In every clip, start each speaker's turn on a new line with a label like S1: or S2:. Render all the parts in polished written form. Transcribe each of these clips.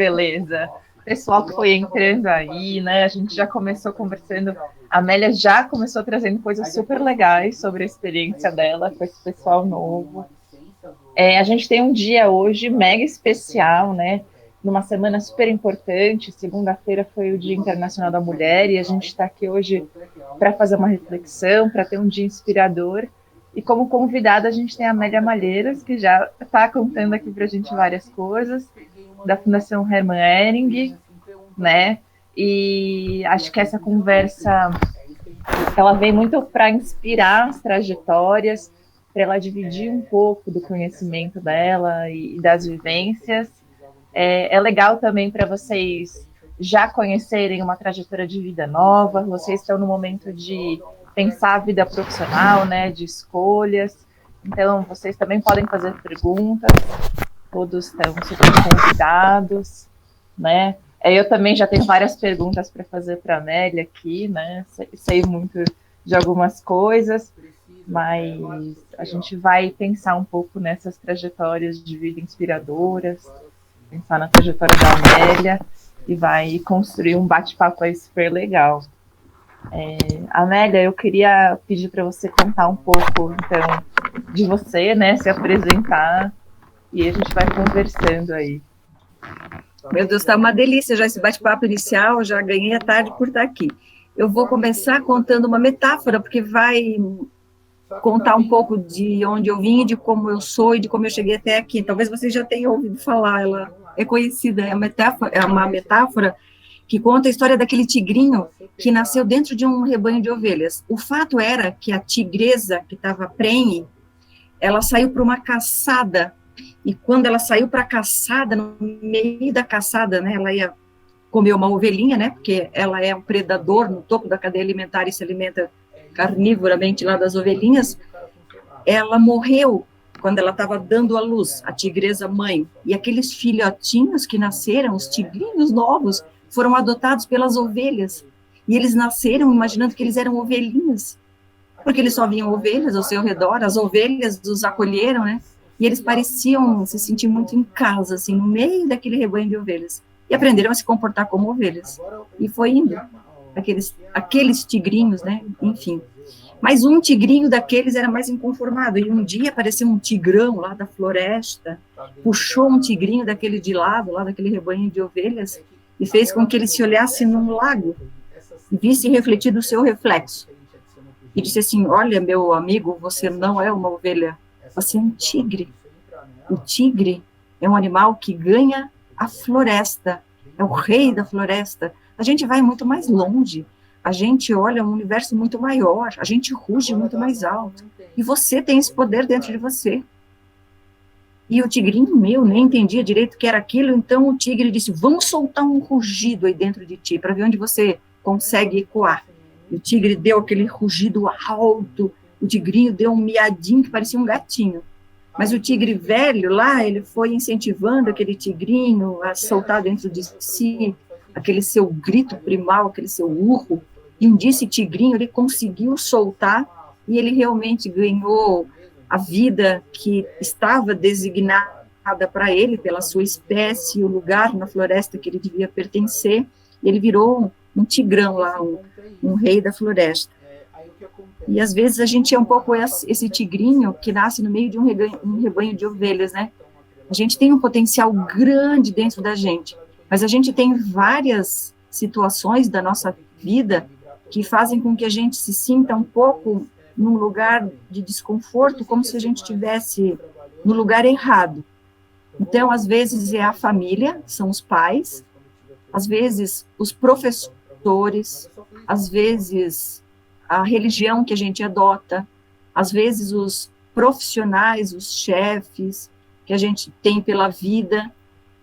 S1: beleza. Pessoal que foi entrando aí, né? A gente já começou conversando. A Amélia já começou trazendo coisas super legais sobre a experiência dela com esse pessoal novo. A gente tem um dia hoje mega especial, né? Numa semana super importante. Segunda-feira foi o Dia Internacional da Mulher e a gente está aqui hoje para fazer uma reflexão, para ter um dia inspirador. E como convidada a gente tem a Amélia Malheiros, que já está contando aqui para a gente várias coisas, da Fundação Hermann Hering, né? E acho que essa conversa ela vem muito para inspirar as trajetórias, para ela dividir um pouco do conhecimento dela e das vivências. É legal também para vocês já conhecerem uma trajetória de vida nova, vocês estão no momento de pensar a vida profissional, né, de escolhas, então vocês também podem fazer perguntas, todos estão super convidados, né? Eu também já tenho várias perguntas para fazer para a Amélia aqui, né? Sei muito de algumas coisas, mas a gente vai pensar um pouco nessas trajetórias de vida inspiradoras, pensar na trajetória da Amélia e vai construir um bate-papo aí super legal. Amélia, eu queria pedir para você contar um pouco, então, de você, né? Se apresentar e a gente vai conversando aí.
S2: Meu Deus, está uma delícia já esse bate-papo inicial, já ganhei a tarde por estar aqui. Eu vou começar contando uma metáfora, porque vai contar um pouco de onde eu vim, de como eu sou e de como eu cheguei até aqui. Talvez vocês já tenham ouvido falar, ela é conhecida, é uma metáfora que conta a história daquele tigrinho que nasceu dentro de um rebanho de ovelhas. O fato era que a tigresa, que estava prenhe, ela saiu para uma caçada. E quando ela saiu para a caçada, no meio da caçada, né, ela ia comer uma ovelhinha, né, porque ela é um predador no topo da cadeia alimentar e se alimenta carnivoramente lá das ovelhinhas. Ela morreu quando ela estava dando à luz, a tigresa mãe. E aqueles filhotinhos que nasceram, os tigrinhos novos, foram adotados pelas ovelhas. E eles nasceram imaginando que eles eram ovelhinhas, porque eles só viam ovelhas ao seu redor, as ovelhas os acolheram, né? E eles pareciam se sentir muito em casa, assim, no meio daquele rebanho de ovelhas. E aprenderam a se comportar como ovelhas. E foi indo. Aqueles tigrinhos, né? Enfim. Mas um tigrinho daqueles era mais inconformado. E um dia apareceu um tigrão lá da floresta, puxou um tigrinho daquele de lado, lá daquele rebanho de ovelhas, e fez com que ele se olhasse num lago e visse refletido o seu reflexo. E disse assim: olha, meu amigo, você não é uma ovelha, você é um tigre. O tigre é um animal que ganha a floresta, é o rei da floresta. A gente vai muito mais longe, a gente olha um universo muito maior, a gente ruge muito mais alto. E você tem esse poder dentro de você. E o tigrinho meu nem entendia direito o que era aquilo, então o tigre disse: vamos soltar um rugido aí dentro de ti, para ver onde você consegue ecoar. E o tigre deu aquele rugido alto, o tigrinho deu um miadinho que parecia um gatinho. Mas o tigre velho lá, ele foi incentivando aquele tigrinho a soltar dentro de si aquele seu grito primal, aquele seu urro. E um dia esse tigrinho, ele conseguiu soltar e ele realmente ganhou a vida que estava designada para ele, pela sua espécie, o lugar na floresta que ele devia pertencer. E ele virou um tigrão lá, um rei da floresta. E às vezes a gente é um pouco esse tigrinho que nasce no meio de um rebanho de ovelhas, né? A gente tem um potencial grande dentro da gente, mas a gente tem várias situações da nossa vida que fazem com que a gente se sinta um pouco num lugar de desconforto, como se a gente estivesse no lugar errado. Então, às vezes é a família, são os pais, às vezes os professores, às vezes a religião que a gente adota, às vezes os profissionais, os chefes que a gente tem pela vida,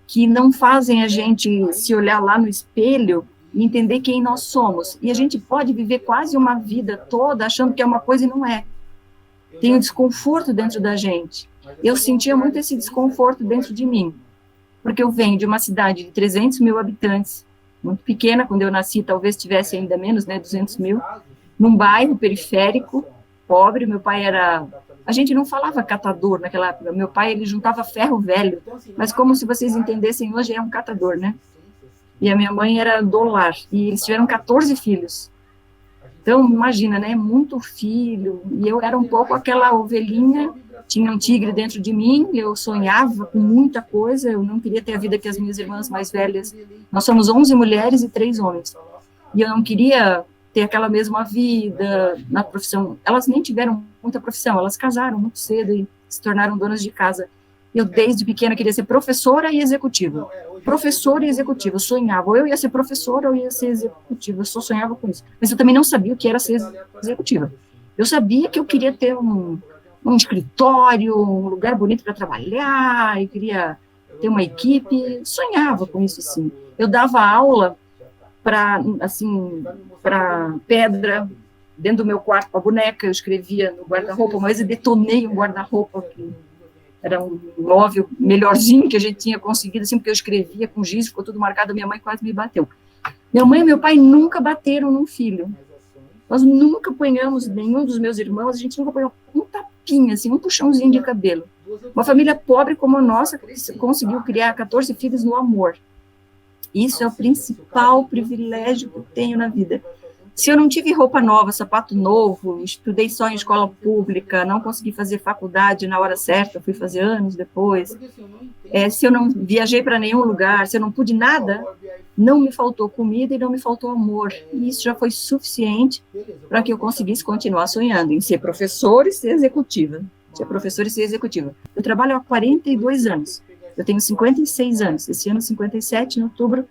S2: que não fazem a gente se olhar lá no espelho e entender quem nós somos. E a gente pode viver quase uma vida toda achando que é uma coisa e não é. Tem um desconforto dentro da gente. Eu sentia muito esse desconforto dentro de mim, porque eu venho de uma cidade de 300 mil habitantes, muito pequena, quando eu nasci talvez tivesse ainda menos, né, 200 mil, num bairro periférico, pobre. Meu pai era A gente não falava catador naquela época. Meu pai, ele juntava ferro velho, mas como se vocês entendessem, hoje é um catador, né? E a minha mãe era do lar, e eles tiveram 14 filhos. Então, imagina, né? Muito filho, e eu era um pouco aquela ovelhinha, tinha um tigre dentro de mim, eu sonhava com muita coisa, eu não queria ter a vida que as minhas irmãs mais velhas. Nós somos 11 mulheres e 3 homens. E eu não queria ter aquela mesma vida na profissão. Elas nem tiveram muita profissão, elas casaram muito cedo e se tornaram donas de casa. Eu, desde pequena, queria ser professora e executiva. Professora e executiva, eu sonhava. Ou eu ia ser professora ou eu ia ser executiva, eu só sonhava com isso. Mas eu também não sabia o que era ser executiva. Eu sabia que eu queria ter um escritório, um lugar bonito para trabalhar, eu queria ter uma equipe, sonhava com isso, sim. Eu dava aula para pedra, dentro do meu quarto, para boneca, eu escrevia no guarda-roupa, uma vez eu detonei um guarda-roupa, que era um móvel melhorzinho que a gente tinha conseguido, assim, porque eu escrevia com giz, ficou tudo marcado, minha mãe quase me bateu. Minha mãe e meu pai nunca bateram num filho. Nós nunca apanhamos, nenhum dos meus irmãos, a gente nunca apanhou um tapinha, assim, um puxãozinho de cabelo. Uma família pobre como a nossa conseguiu criar 14 filhos no amor. Isso é o principal privilégio que eu tenho na vida. Se eu não tive roupa nova, sapato novo, estudei só em escola pública, não consegui fazer faculdade na hora certa, fui fazer anos depois, se eu não viajei para nenhum lugar, se eu não pude nada, não me faltou comida e não me faltou amor. E isso já foi suficiente para que eu conseguisse continuar sonhando em ser professora e ser executiva. Ser professora e ser executiva. Eu trabalho há 42 anos. Eu tenho 56 anos. Esse ano, 57, em outubro,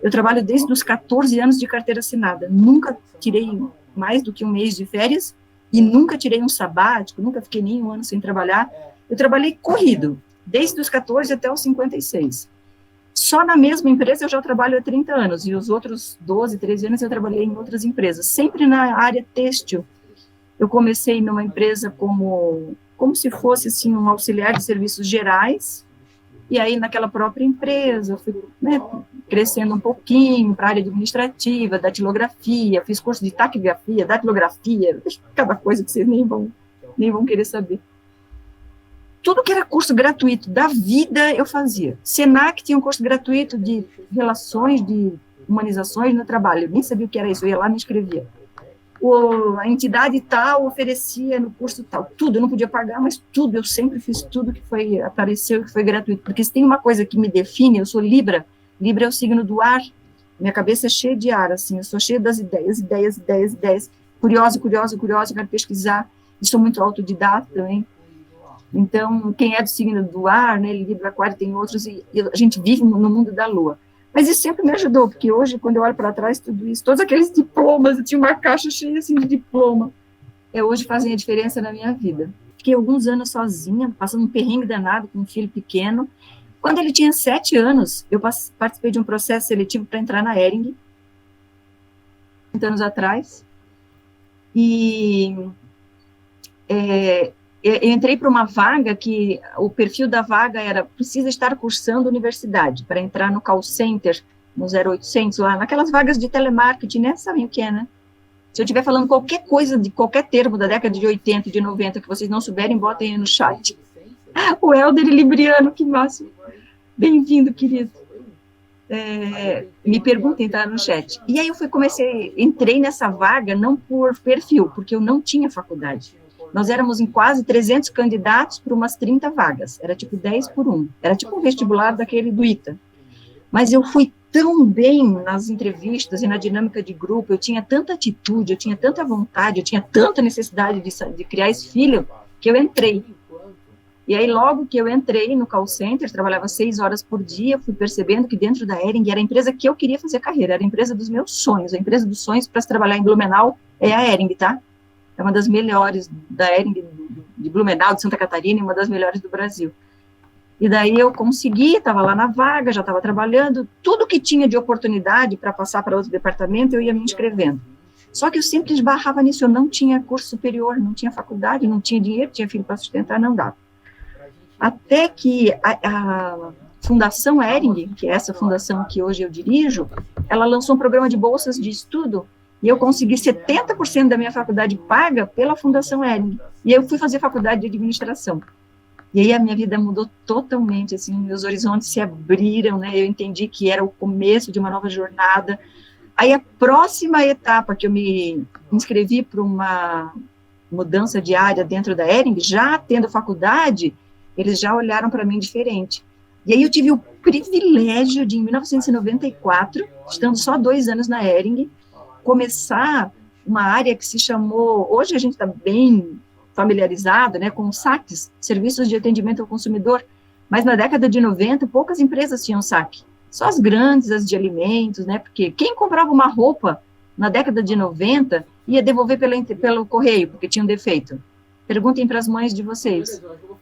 S2: eu trabalho desde os 14 anos de carteira assinada. Nunca tirei mais do que um mês de férias e nunca tirei um sabático, nunca fiquei nem um ano sem trabalhar. Eu trabalhei corrido, desde os 14 até os 56. Só na mesma empresa eu já trabalho há 30 anos, e os outros 12, 13 anos eu trabalhei em outras empresas, sempre na área têxtil. Eu comecei numa empresa como se fosse assim, um auxiliar de serviços gerais, e aí naquela própria empresa eu fui, né, crescendo um pouquinho para a área administrativa, datilografia, fiz curso de taquigrafia, datilografia, cada coisa que vocês nem vão querer saber. Tudo que era curso gratuito da vida eu fazia. Senac tinha um curso gratuito de relações, de humanizações no trabalho, eu nem sabia o que era isso, eu ia lá e me inscrevia. A entidade tal oferecia no curso tal, tudo, eu não podia pagar, mas tudo, eu sempre fiz tudo que apareceu, que foi gratuito, porque se tem uma coisa que me define, eu sou Libra é o signo do ar, minha cabeça é cheia de ar, assim, eu sou cheia das ideias, curiosa, quero pesquisar, e sou muito autodidata também. Então, quem é do signo do ar, né, Libra, Aquário, tem outros, e a gente vive no mundo da lua. Mas isso sempre me ajudou, porque hoje, quando eu olho para trás, tudo isso, todos aqueles diplomas, eu tinha uma caixa cheia assim, de diploma, hoje fazem a diferença na minha vida. Fiquei alguns anos sozinha, passando um perrengue danado com um filho pequeno. Quando ele tinha 7 anos, eu participei de um processo seletivo para entrar na Hering, 30 anos atrás, e eu entrei para uma vaga que o perfil da vaga era precisa estar cursando universidade para entrar no call center, no 0800, lá, naquelas vagas de telemarketing, né? Sabem o que é, né? Se eu estiver falando qualquer coisa, de qualquer termo da década de 80, de 90, que vocês não souberem, botem aí no chat. O Helder Libriano, que máximo. Bem-vindo, querido. Me perguntem, tá, no chat. E aí entrei nessa vaga não por perfil, porque eu não tinha faculdade. Nós éramos em quase 300 candidatos para umas 30 vagas. Era tipo 10 por 1. Era tipo um vestibular daquele do ITA. Mas eu fui tão bem nas entrevistas e na dinâmica de grupo, eu tinha tanta atitude, eu tinha tanta vontade, eu tinha tanta necessidade de criar esse filho, que eu entrei. E aí, logo que eu entrei no call center, trabalhava 6 horas por dia, fui percebendo que dentro da Hering era a empresa que eu queria fazer carreira, era a empresa dos meus sonhos. A empresa dos sonhos para se trabalhar em Blumenau é a Hering, tá? É uma das melhores da Hering de Blumenau, de Santa Catarina, e uma das melhores do Brasil. E daí eu consegui, estava lá na vaga, já estava trabalhando, tudo que tinha de oportunidade para passar para outro departamento, eu ia me inscrevendo. Só que eu sempre esbarrava nisso, eu não tinha curso superior, não tinha faculdade, não tinha dinheiro, tinha filho para sustentar, não dava. Até que a Fundação Hering, que é essa fundação que hoje eu dirijo, ela lançou um programa de bolsas de estudo. E eu consegui 70% da minha faculdade paga pela Fundação Hering. E eu fui fazer faculdade de administração. E aí a minha vida mudou totalmente, assim, meus horizontes se abriram, né? Eu entendi que era o começo de uma nova jornada. Aí a próxima etapa que eu me inscrevi para uma mudança de área dentro da Hering, já tendo faculdade, eles já olharam para mim diferente. E aí eu tive o privilégio de, em 1994, estando só 2 anos na Hering, começar uma área que se chamou, hoje a gente está bem familiarizado, né, com saques, serviços de atendimento ao consumidor, mas na década de 90, poucas empresas tinham saque, só as grandes, as de alimentos, né, porque quem comprava uma roupa na década de 90 ia devolver pelo correio, porque tinha um defeito. Perguntem para as mães de vocês.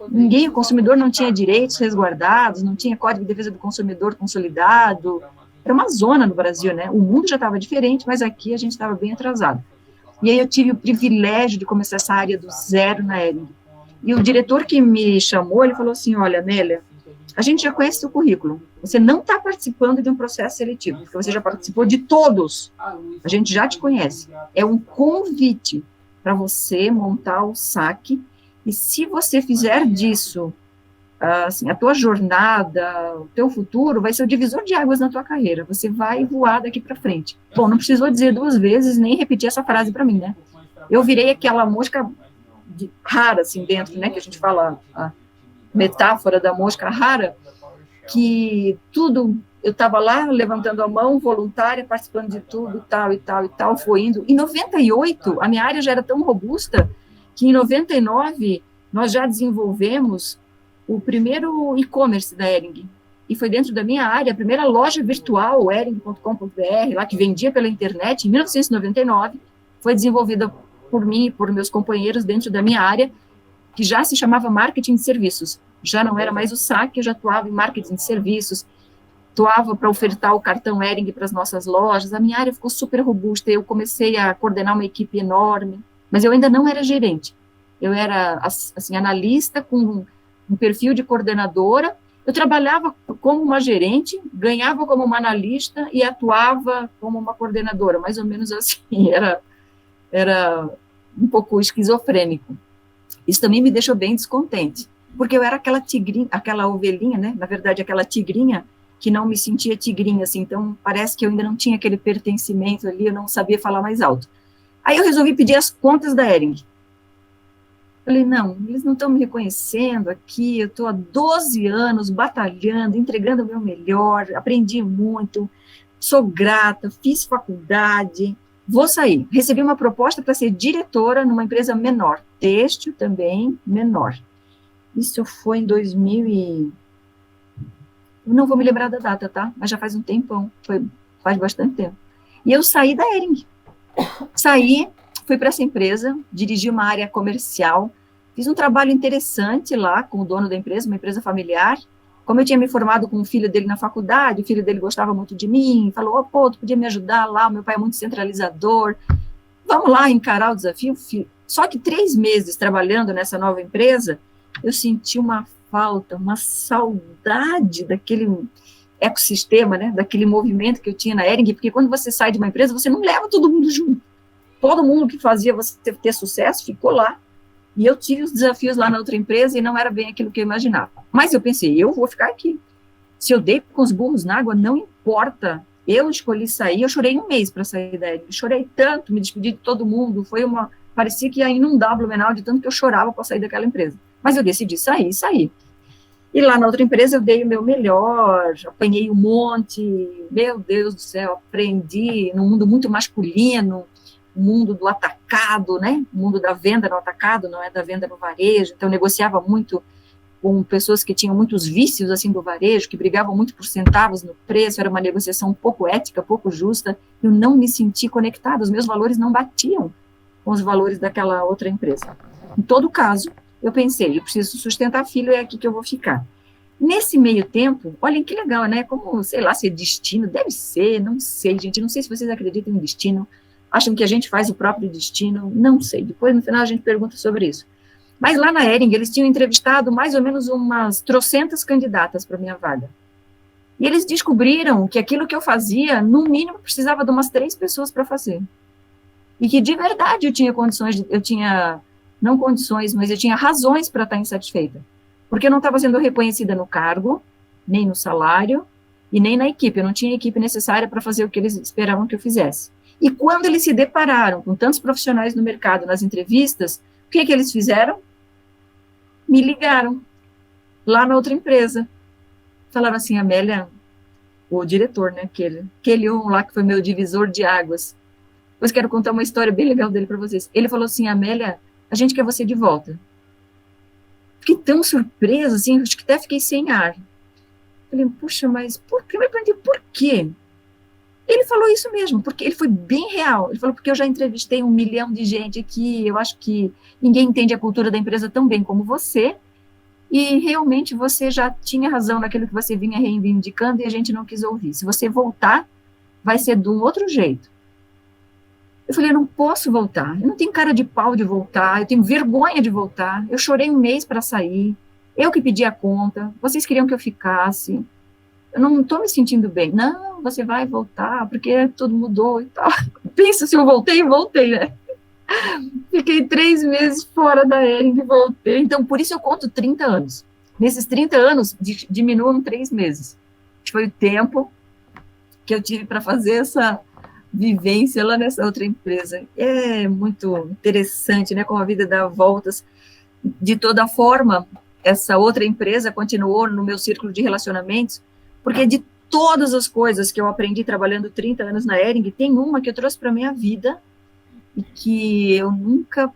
S2: Ninguém, o consumidor não tinha direitos resguardados, não tinha Código de Defesa do Consumidor consolidado, era uma zona no Brasil, né, o mundo já estava diferente, mas aqui a gente estava bem atrasado. E aí eu tive o privilégio de começar essa área do zero na Hering. E o diretor que me chamou, ele falou assim, olha, Nélia, a gente já conhece seu currículo, você não está participando de um processo seletivo, porque você já participou de todos, a gente já te conhece. É um convite para você montar o saque, e se você fizer disso, assim, a tua jornada, o teu futuro, vai ser o divisor de águas na tua carreira, você vai voar daqui para frente. Bom, não precisou dizer 2 vezes, nem repetir essa frase para mim, né? Eu virei aquela mosca rara, assim, dentro, né, que a gente fala, a metáfora da mosca rara, que tudo, eu estava lá, levantando a mão, voluntária, participando de tudo, tal, e tal, e tal, foi indo. Em 98, a minha área já era tão robusta, que em 99, nós já desenvolvemos o primeiro e-commerce da Hering, e foi dentro da minha área, a primeira loja virtual, hering.com.br, lá que vendia pela internet, em 1999, foi desenvolvida por mim e por meus companheiros dentro da minha área, que já se chamava marketing de serviços, já não era mais o saque, eu já atuava em marketing de serviços, atuava para ofertar o cartão Hering para as nossas lojas, a minha área ficou super robusta, eu comecei a coordenar uma equipe enorme, mas eu ainda não era gerente, eu era, assim, analista com um perfil de coordenadora, eu trabalhava como uma gerente, ganhava como uma analista e atuava como uma coordenadora, mais ou menos assim, era um pouco esquizofrênico. Isso também me deixou bem descontente, porque eu era aquela tigrinha, aquela ovelhinha, né, na verdade aquela tigrinha, que não me sentia tigrinha, assim, então parece que eu ainda não tinha aquele pertencimento ali, eu não sabia falar mais alto. Aí eu resolvi pedir as contas da Hering. Falei, não, eles não estão me reconhecendo aqui, eu estou há 12 anos batalhando, entregando o meu melhor, aprendi muito, sou grata, fiz faculdade, vou sair. Recebi uma proposta para ser diretora numa empresa menor, têxtil também menor. Isso foi em 2000 e... Eu não vou me lembrar da data, tá? Mas já faz um tempão, faz bastante tempo. E eu saí da Hering. Saí, fui para essa empresa, dirigi uma área comercial, fiz um trabalho interessante lá com o dono da empresa, uma empresa familiar. Como eu tinha me formado com o filho dele na faculdade, o filho dele gostava muito de mim, falou, oh, pô, tu podia me ajudar lá, o meu pai é muito centralizador, vamos lá encarar o desafio. Só que 3 meses trabalhando nessa nova empresa, eu senti uma falta, uma saudade daquele ecossistema, né, daquele movimento que eu tinha na Hering, porque quando você sai de uma empresa, você não leva todo mundo junto. Todo mundo que fazia você ter sucesso ficou lá. E eu tive os desafios lá na outra empresa e não era bem aquilo que eu imaginava. Mas eu pensei, eu vou ficar aqui. Se eu dei com os burros na água, não importa. Eu escolhi sair, eu chorei 1 mês para sair da Hering. Chorei tanto, me despedi de todo mundo. Parecia que ia inundar Blumenau de tanto que eu chorava para sair daquela empresa. Mas eu decidi sair. E lá na outra empresa eu dei o meu melhor, apanhei um monte, meu Deus do céu, aprendi num mundo muito masculino, o mundo do atacado, né? O mundo da venda no atacado, não é da venda no varejo. Então, eu negociava muito com pessoas que tinham muitos vícios, assim, do varejo, que brigavam muito por centavos no preço, era uma negociação pouco ética, pouco justa. Eu não me senti conectada, os meus valores não batiam com os valores daquela outra empresa. Em todo caso, eu pensei, eu preciso sustentar filho, é aqui que eu vou ficar. Nesse meio tempo, olhem que legal, né? Como, sei lá, se é destino, deve ser, não sei, gente, não sei se vocês acreditam em destino, acham que a gente faz o próprio destino, não sei, depois no final a gente pergunta sobre isso. Mas lá na Hering, eles tinham entrevistado mais ou menos umas 300 candidatas para minha vaga. E eles descobriram que aquilo que eu fazia, no mínimo, precisava de umas 3 pessoas para fazer. e que de verdade eu tinha condições, eu tinha, não condições, mas eu tinha razões para estar insatisfeita, porque eu não estava sendo reconhecida no cargo, nem no salário, e nem na equipe, eu não tinha a equipe necessária para fazer o que eles esperavam que eu fizesse. E quando eles se depararam com tantos profissionais no mercado, nas entrevistas, o que eles fizeram? Me ligaram, lá na outra empresa. Falaram assim, Amélia, o diretor, né, aquele um lá que foi meu divisor de águas. Depois quero contar uma história bem legal dele para vocês. Ele falou assim, Amélia, a gente quer você de volta. Fiquei tão surpresa, assim, acho que até fiquei sem ar. Falei, puxa, mas por que? Eu me perguntei, por quê? Ele falou isso mesmo, porque ele foi bem real. Ele falou, porque eu já entrevistei 1 milhão de gente aqui, eu acho que ninguém entende a cultura da empresa tão bem como você, e realmente você já tinha razão naquilo que você vinha reivindicando e a gente não quis ouvir. Se você voltar, vai ser de um outro jeito. Eu falei, eu não posso voltar, eu não tenho cara de pau de voltar, eu tenho vergonha de voltar, eu chorei 1 mês para sair, eu que pedi a conta, vocês queriam que eu ficasse, eu não estou me sentindo bem. Não, você vai voltar, porque tudo mudou e tal. Pensa se eu voltei, né? Fiquei 3 meses fora da Hering e voltei. Então, por isso eu conto 30 anos. Nesses 30 anos, diminuam 3 meses. Foi o tempo que eu tive para fazer essa vivência lá nessa outra empresa. É muito interessante, né? Como a vida dá voltas. De toda forma, essa outra empresa continuou no meu círculo de relacionamentos, porque de todas as coisas que eu aprendi trabalhando 30 anos na Hering, tem uma que eu trouxe para a minha vida e que eu nunca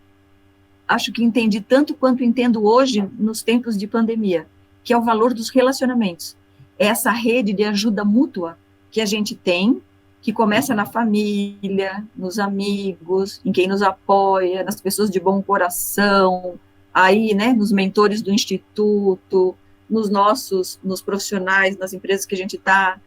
S2: acho que entendi tanto quanto entendo hoje nos tempos de pandemia, que é o valor dos relacionamentos. É essa rede de ajuda mútua que a gente tem, que começa na família, nos amigos, em quem nos apoia, nas pessoas de bom coração, aí, né, nos mentores do instituto, nos profissionais, nas empresas que a gente está.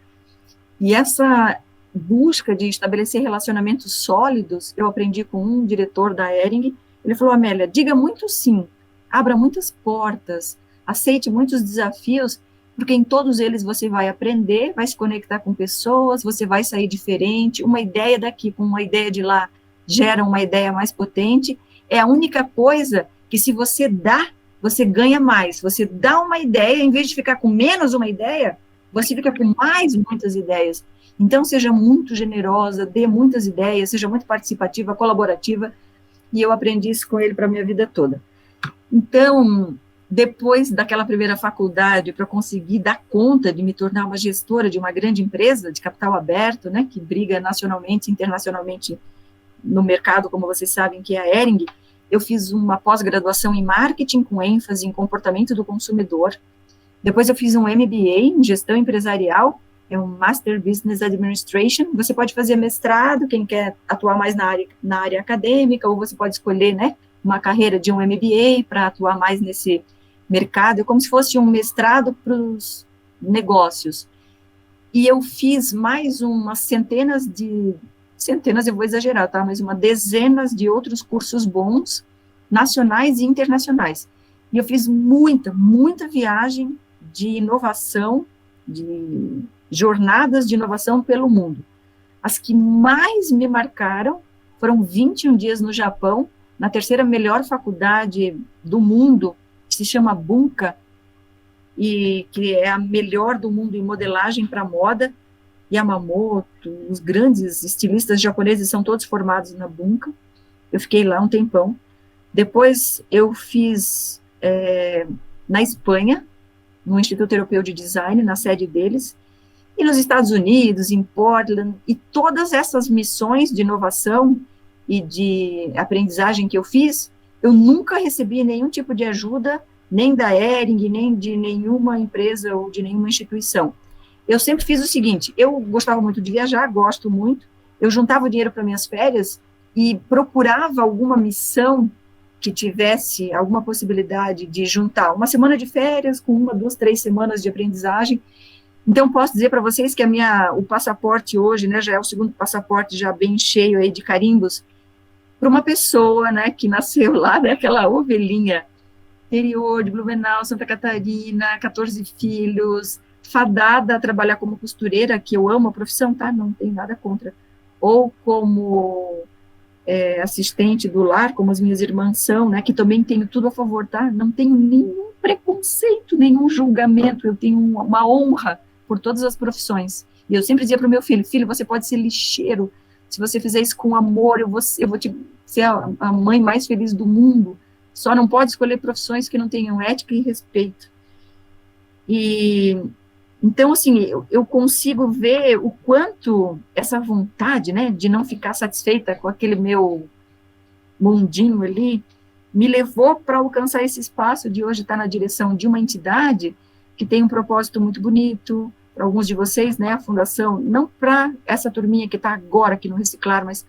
S2: E essa busca de estabelecer relacionamentos sólidos, eu aprendi com um diretor da Hering. Ele falou, Amélia, diga muito sim, abra muitas portas, aceite muitos desafios, porque em todos eles você vai aprender, vai se conectar com pessoas, você vai sair diferente, uma ideia daqui com uma ideia de lá gera uma ideia mais potente. É a única coisa que, se você dá, você ganha mais. Você dá uma ideia, em vez de ficar com menos uma ideia, você fica com mais muitas ideias. Então, seja muito generosa, dê muitas ideias, seja muito participativa, colaborativa, e eu aprendi isso com ele para a minha vida toda. Então, depois daquela primeira faculdade, para conseguir dar conta de me tornar uma gestora de uma grande empresa de capital aberto, né, que briga nacionalmente, internacionalmente no mercado, como vocês sabem, que é a Hering, eu fiz uma pós-graduação em marketing com ênfase em comportamento do consumidor. Depois eu fiz um MBA em gestão empresarial, é um Master Business Administration. Você pode fazer mestrado, quem quer atuar mais na área acadêmica, ou você pode escolher, né, uma carreira de um MBA para atuar mais nesse mercado. É como se fosse um mestrado para os negócios. E eu fiz mais umas centenas, eu vou exagerar, tá? Mas dezenas de outros cursos bons, nacionais e internacionais. E eu fiz muita viagem de inovação, de jornadas de inovação pelo mundo. As que mais me marcaram foram 21 dias no Japão, na terceira melhor faculdade do mundo, que se chama Bunka, e que é a melhor do mundo em modelagem para moda. Yamamoto, os grandes estilistas japoneses são todos formados na Bunka. Eu fiquei lá um tempão. Depois eu fiz na Espanha, no Instituto Europeu de Design, na sede deles, e nos Estados Unidos, em Portland, e todas essas missões de inovação e de aprendizagem que eu fiz, eu nunca recebi nenhum tipo de ajuda, nem da Hering, nem de nenhuma empresa ou de nenhuma instituição. Eu sempre fiz o seguinte, eu gostava muito de viajar, gosto muito, eu juntava o dinheiro para minhas férias e procurava alguma missão que tivesse alguma possibilidade de juntar uma semana de férias com 1, 2, 3 semanas de aprendizagem. Então, posso dizer para vocês que o passaporte hoje, né, já é o segundo passaporte já bem cheio aí de carimbos, para uma pessoa, né, que nasceu lá, né, aquela ovelhinha, interior de Blumenau, Santa Catarina, 14 filhos, fadada a trabalhar como costureira, que eu amo a profissão, tá? Não tem nada contra. Ou como assistente do lar, como as minhas irmãs são, né, que também tenho tudo a favor, tá? Não tenho nenhum preconceito, nenhum julgamento, eu tenho uma honra por todas as profissões. E eu sempre dizia para o meu filho, filho, você pode ser lixeiro, se você fizer isso com amor, eu vou te ser a mãe mais feliz do mundo, só não pode escolher profissões que não tenham ética e respeito. E então, assim, eu consigo ver o quanto essa vontade, né, de não ficar satisfeita com aquele meu mundinho ali, me levou para alcançar esse espaço de hoje estar na direção de uma entidade que tem um propósito muito bonito, para alguns de vocês, né, a fundação, não para essa turminha que está agora aqui no Reciclar, mas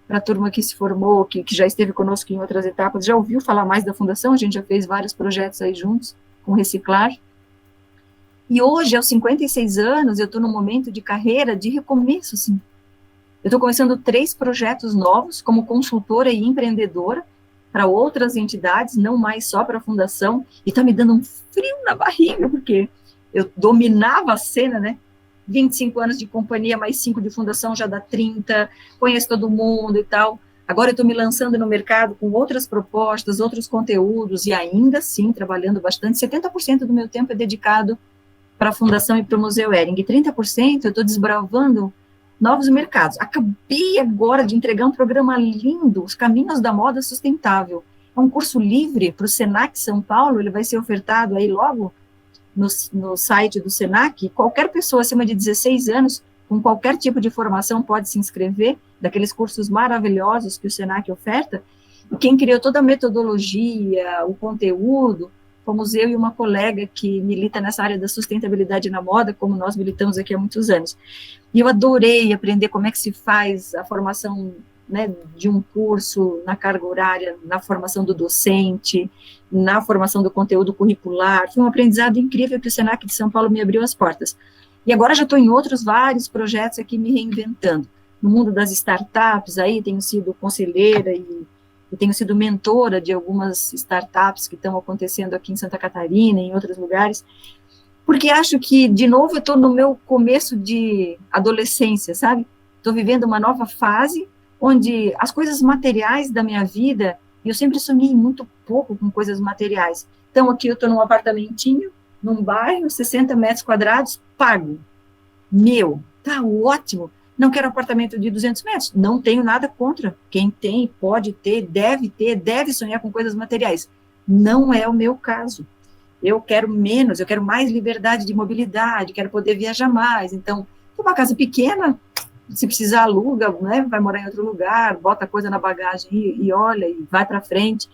S2: para a turma que se formou, que já esteve conosco em outras etapas, já ouviu falar mais da fundação, a gente já fez vários projetos aí juntos com o Reciclar. E hoje, aos 56 anos, eu estou num momento de carreira de recomeço, assim. Eu estou começando 3 projetos novos, como consultora e empreendedora, para outras entidades, não mais só para a fundação, e está me dando um frio na barriga, porque eu dominava a cena, né? 25 anos de companhia, mais 5 de fundação, já dá 30, conheço todo mundo e tal. Agora eu estou me lançando no mercado com outras propostas, outros conteúdos, e ainda assim, trabalhando bastante. 70% do meu tempo é dedicado para a Fundação e para o Museu Hering, e 30% eu estou desbravando novos mercados. Acabei agora de entregar um programa lindo, Os Caminhos da Moda Sustentável. É um curso livre para o Senac São Paulo, ele vai ser ofertado aí logo no site do Senac. Qualquer pessoa acima de 16 anos, com qualquer tipo de formação, pode se inscrever, daqueles cursos maravilhosos que o Senac oferta. E quem criou toda a metodologia, o conteúdo, fomos eu e uma colega que milita nessa área da sustentabilidade na moda, como nós militamos aqui há muitos anos. E eu adorei aprender como é que se faz a formação, né, de um curso na carga horária, na formação do docente, na formação do conteúdo curricular. Foi um aprendizado incrível que o Senac de São Paulo me abriu as portas. E agora já estou em outros vários projetos aqui me reinventando. No mundo das startups, aí tenho sido conselheira e tenho sido mentora de algumas startups que estão acontecendo aqui em Santa Catarina e em outros lugares, porque acho que, de novo, eu estou no meu começo de adolescência, sabe? Estou vivendo uma nova fase, onde as coisas materiais da minha vida, e eu sempre sonhei muito pouco com coisas materiais. Então, aqui eu estou num apartamentinho, num bairro, 60 metros quadrados, pago. Meu, tá ótimo. Não quero apartamento de 200 metros, não tenho nada contra. Quem tem, pode ter, deve sonhar com coisas materiais. Não é o meu caso. Eu quero menos, eu quero mais liberdade de mobilidade, quero poder viajar mais. Então, uma casa pequena, se precisar aluga, né, vai morar em outro lugar, bota coisa na bagagem e olha, e vai para frente.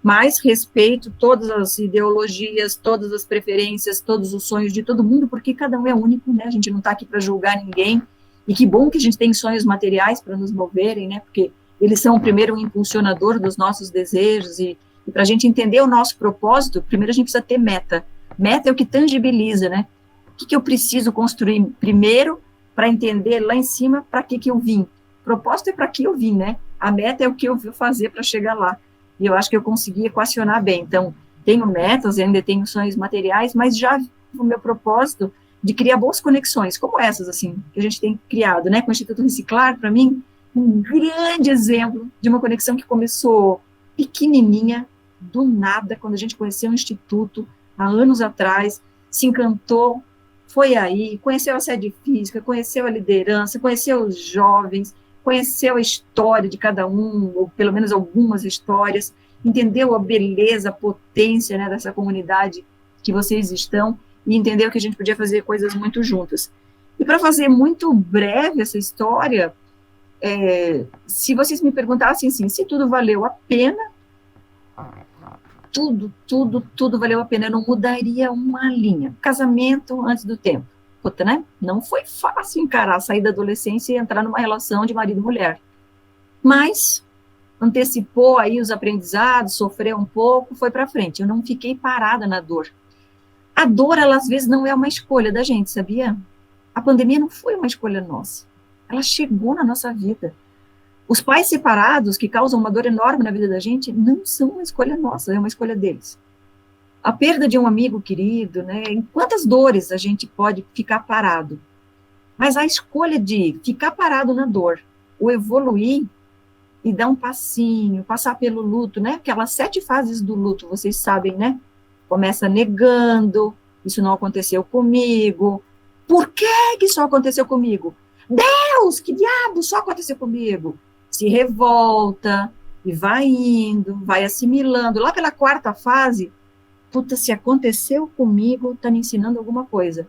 S2: Mas respeito todas as ideologias, todas as preferências, todos os sonhos de todo mundo, porque cada um é único, né? A gente não está aqui para julgar ninguém. E que bom que a gente tem sonhos materiais para nos moverem, né? Porque eles são, primeiro, um impulsionador dos nossos desejos, e para a gente entender o nosso propósito, primeiro a gente precisa ter meta. Meta é o que tangibiliza, né? O que eu preciso construir primeiro para entender lá em cima para que eu vim. O propósito é para que eu vim, né? A meta é o que eu vou fazer para chegar lá. E eu acho que eu consegui equacionar bem. Então, tenho metas, ainda tenho sonhos materiais, mas já o meu propósito de criar boas conexões, como essas, assim, que a gente tem criado, né, com o Instituto Reciclar, para mim, um grande exemplo de uma conexão que começou pequenininha, do nada, quando a gente conheceu o Instituto, há anos atrás, se encantou, foi aí, conheceu a sede física, conheceu a liderança, conheceu os jovens, conheceu a história de cada um, ou pelo menos algumas histórias, entendeu a beleza, a potência, né, dessa comunidade que vocês estão, e entendeu que a gente podia fazer coisas muito juntas. E para fazer muito breve essa história, se vocês me perguntassem assim, se tudo valeu a pena, tudo valeu a pena, eu não mudaria uma linha. Casamento antes do tempo. Puta, né? Não foi fácil encarar, sair da adolescência e entrar numa relação de marido e mulher. Mas antecipou aí os aprendizados, sofreu um pouco, foi para frente. Eu não fiquei parada na dor. A dor, ela, às vezes, não é uma escolha da gente, sabia? A pandemia não foi uma escolha nossa. Ela chegou na nossa vida. Os pais separados, que causam uma dor enorme na vida da gente, não são uma escolha nossa, é uma escolha deles. A perda de um amigo querido, né? Em quantas dores a gente pode ficar parado? Mas a escolha de ficar parado na dor ou evoluir, e dar um passinho, passar pelo luto, né? Aquelas 7 fases do luto, vocês sabem, né? Começa negando, isso não aconteceu comigo. Por que isso aconteceu comigo? Deus, que diabo, só aconteceu comigo. Se revolta e vai indo, vai assimilando. Lá pela 4ª fase, puta, se aconteceu comigo, tá me ensinando alguma coisa.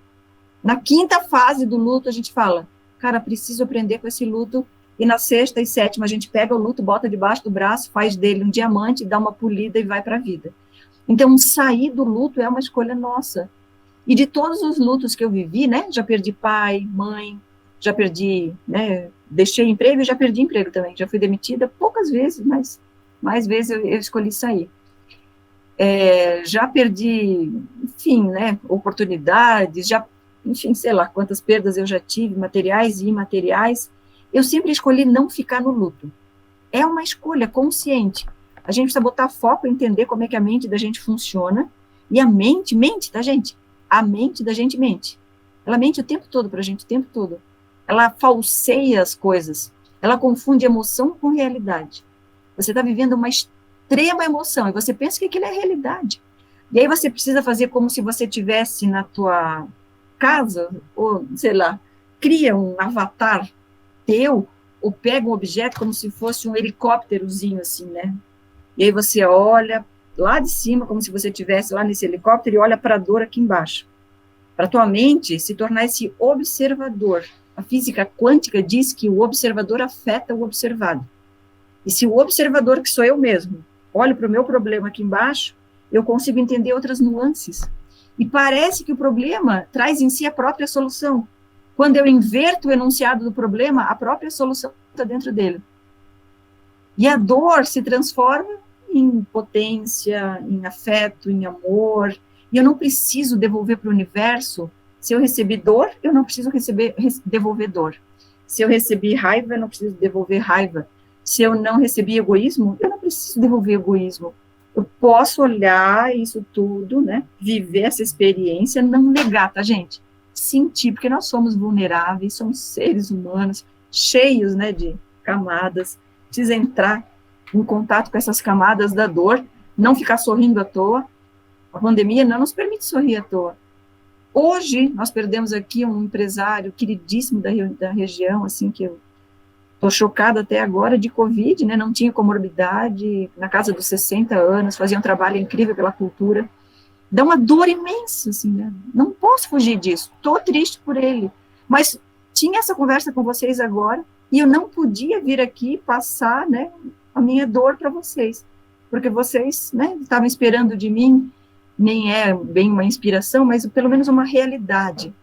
S2: Na 5ª fase do luto, a gente fala, cara, preciso aprender com esse luto. E na 6ª e 7ª, a gente pega o luto, bota debaixo do braço, faz dele um diamante, dá uma polida e vai para a vida. Então, sair do luto é uma escolha nossa. E de todos os lutos que eu vivi, né, já perdi pai, mãe, já perdi, né, deixei emprego e já perdi emprego também. Já fui demitida poucas vezes, mas mais vezes eu escolhi sair. Já perdi, enfim, né, oportunidades, já, enfim, sei lá quantas perdas eu já tive, materiais e imateriais. Eu sempre escolhi não ficar no luto. É uma escolha consciente. A gente precisa botar foco em entender como é que a mente da gente funciona. E a mente, tá, gente? A mente da gente mente. Ela mente o tempo todo pra gente, o tempo todo. Ela falseia as coisas. Ela confunde emoção com realidade. Você está vivendo uma extrema emoção e você pensa que aquilo é realidade. E aí você precisa fazer como se você estivesse na tua casa, ou, sei lá, cria um avatar teu, ou pega um objeto como se fosse um helicópterozinho, assim, né? E aí você olha lá de cima, como se você estivesse lá nesse helicóptero, e olha para a dor aqui embaixo. Para a tua mente se tornar esse observador. A física quântica diz que o observador afeta o observado. E se o observador, que sou eu mesmo, olho para o meu problema aqui embaixo, eu consigo entender outras nuances. E parece que o problema traz em si a própria solução. Quando eu inverto o enunciado do problema, a própria solução está dentro dele. E a dor se transforma em potência, em afeto, em amor. E eu não preciso devolver para o universo. Se eu recebi dor, eu não preciso devolver dor. Se eu recebi raiva, eu não preciso devolver raiva. Se eu não recebi egoísmo, eu não preciso devolver egoísmo. Eu posso olhar isso tudo, né? Viver essa experiência, não negar, tá, gente? Sentir, porque nós somos vulneráveis, somos seres humanos, cheios, né, de camadas, precisa entrar em contato com essas camadas da dor, não ficar sorrindo à toa. A pandemia não nos permite sorrir à toa. Hoje, nós perdemos aqui um empresário queridíssimo da região, assim, que eu estou chocada até agora, de Covid, né, não tinha comorbidade, na casa dos 60 anos, fazia um trabalho incrível pela cultura. Dá uma dor imensa, assim, né? Não posso fugir disso. Estou triste por ele. Mas tinha essa conversa com vocês agora e eu não podia vir aqui passar, né, a minha dor para vocês. Porque vocês, né, estavam esperando de mim, nem é bem uma inspiração, mas pelo menos uma realidade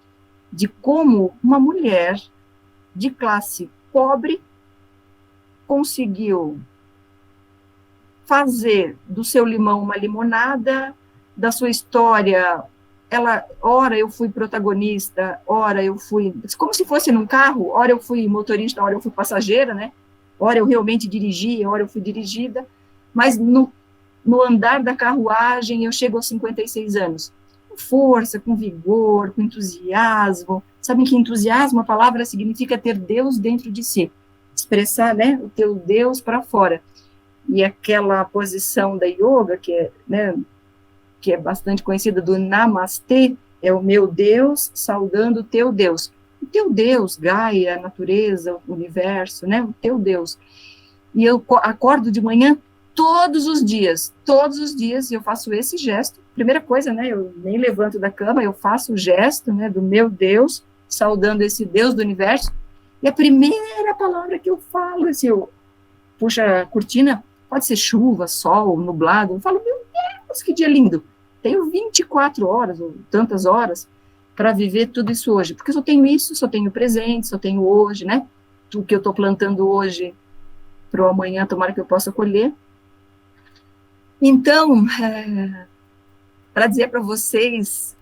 S2: de como uma mulher de classe pobre conseguiu fazer do seu limão uma limonada, da sua história, ora eu fui protagonista, ora eu fui, como se fosse num carro, ora eu fui motorista, ora eu fui passageira, né? Ora eu realmente dirigi, ora eu fui dirigida, mas no andar da carruagem eu chego aos 56 anos, com força, com vigor, com entusiasmo. Sabem que entusiasmo, a palavra significa ter Deus dentro de si, expressar, né, o teu Deus para fora. E aquela posição da yoga, que é, né, que é bastante conhecida, do Namastê, é o meu Deus saudando o teu Deus. O teu Deus, Gaia, a natureza, o universo, né, o teu Deus. E eu acordo de manhã todos os dias eu faço esse gesto. Primeira coisa, né, eu nem levanto da cama, eu faço o gesto, né, do meu Deus, saudando esse Deus do universo. E a primeira palavra que eu falo, assim, eu puxo a cortina, pode ser chuva, sol, nublado, eu falo, meu Deus, que dia lindo. Tenho 24 horas, ou tantas horas, para viver tudo isso hoje. Porque eu só tenho isso, só tenho presente, só tenho hoje, né? O que eu estou plantando hoje, para o amanhã, tomara que eu possa colher. Então, para dizer para vocês,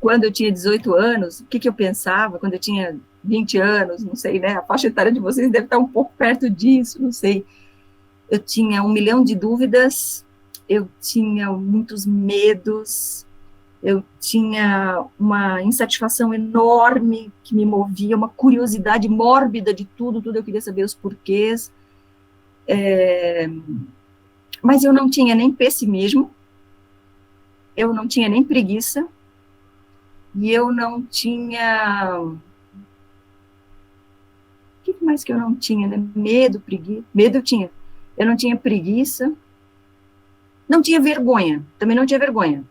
S2: quando eu tinha 18 anos, o que eu pensava, quando eu tinha 20 anos, não sei, né? A faixa etária de vocês deve estar um pouco perto disso, não sei. Eu tinha 1 milhão de dúvidas, eu tinha muitos medos, eu tinha uma insatisfação enorme que me movia, uma curiosidade mórbida de tudo eu queria saber os porquês. Mas eu não tinha nem pessimismo, eu não tinha nem preguiça, e eu não tinha... O que mais que eu não tinha, né? Medo, preguiça... Medo eu tinha. Eu não tinha preguiça, não tinha vergonha, também não tinha vergonha.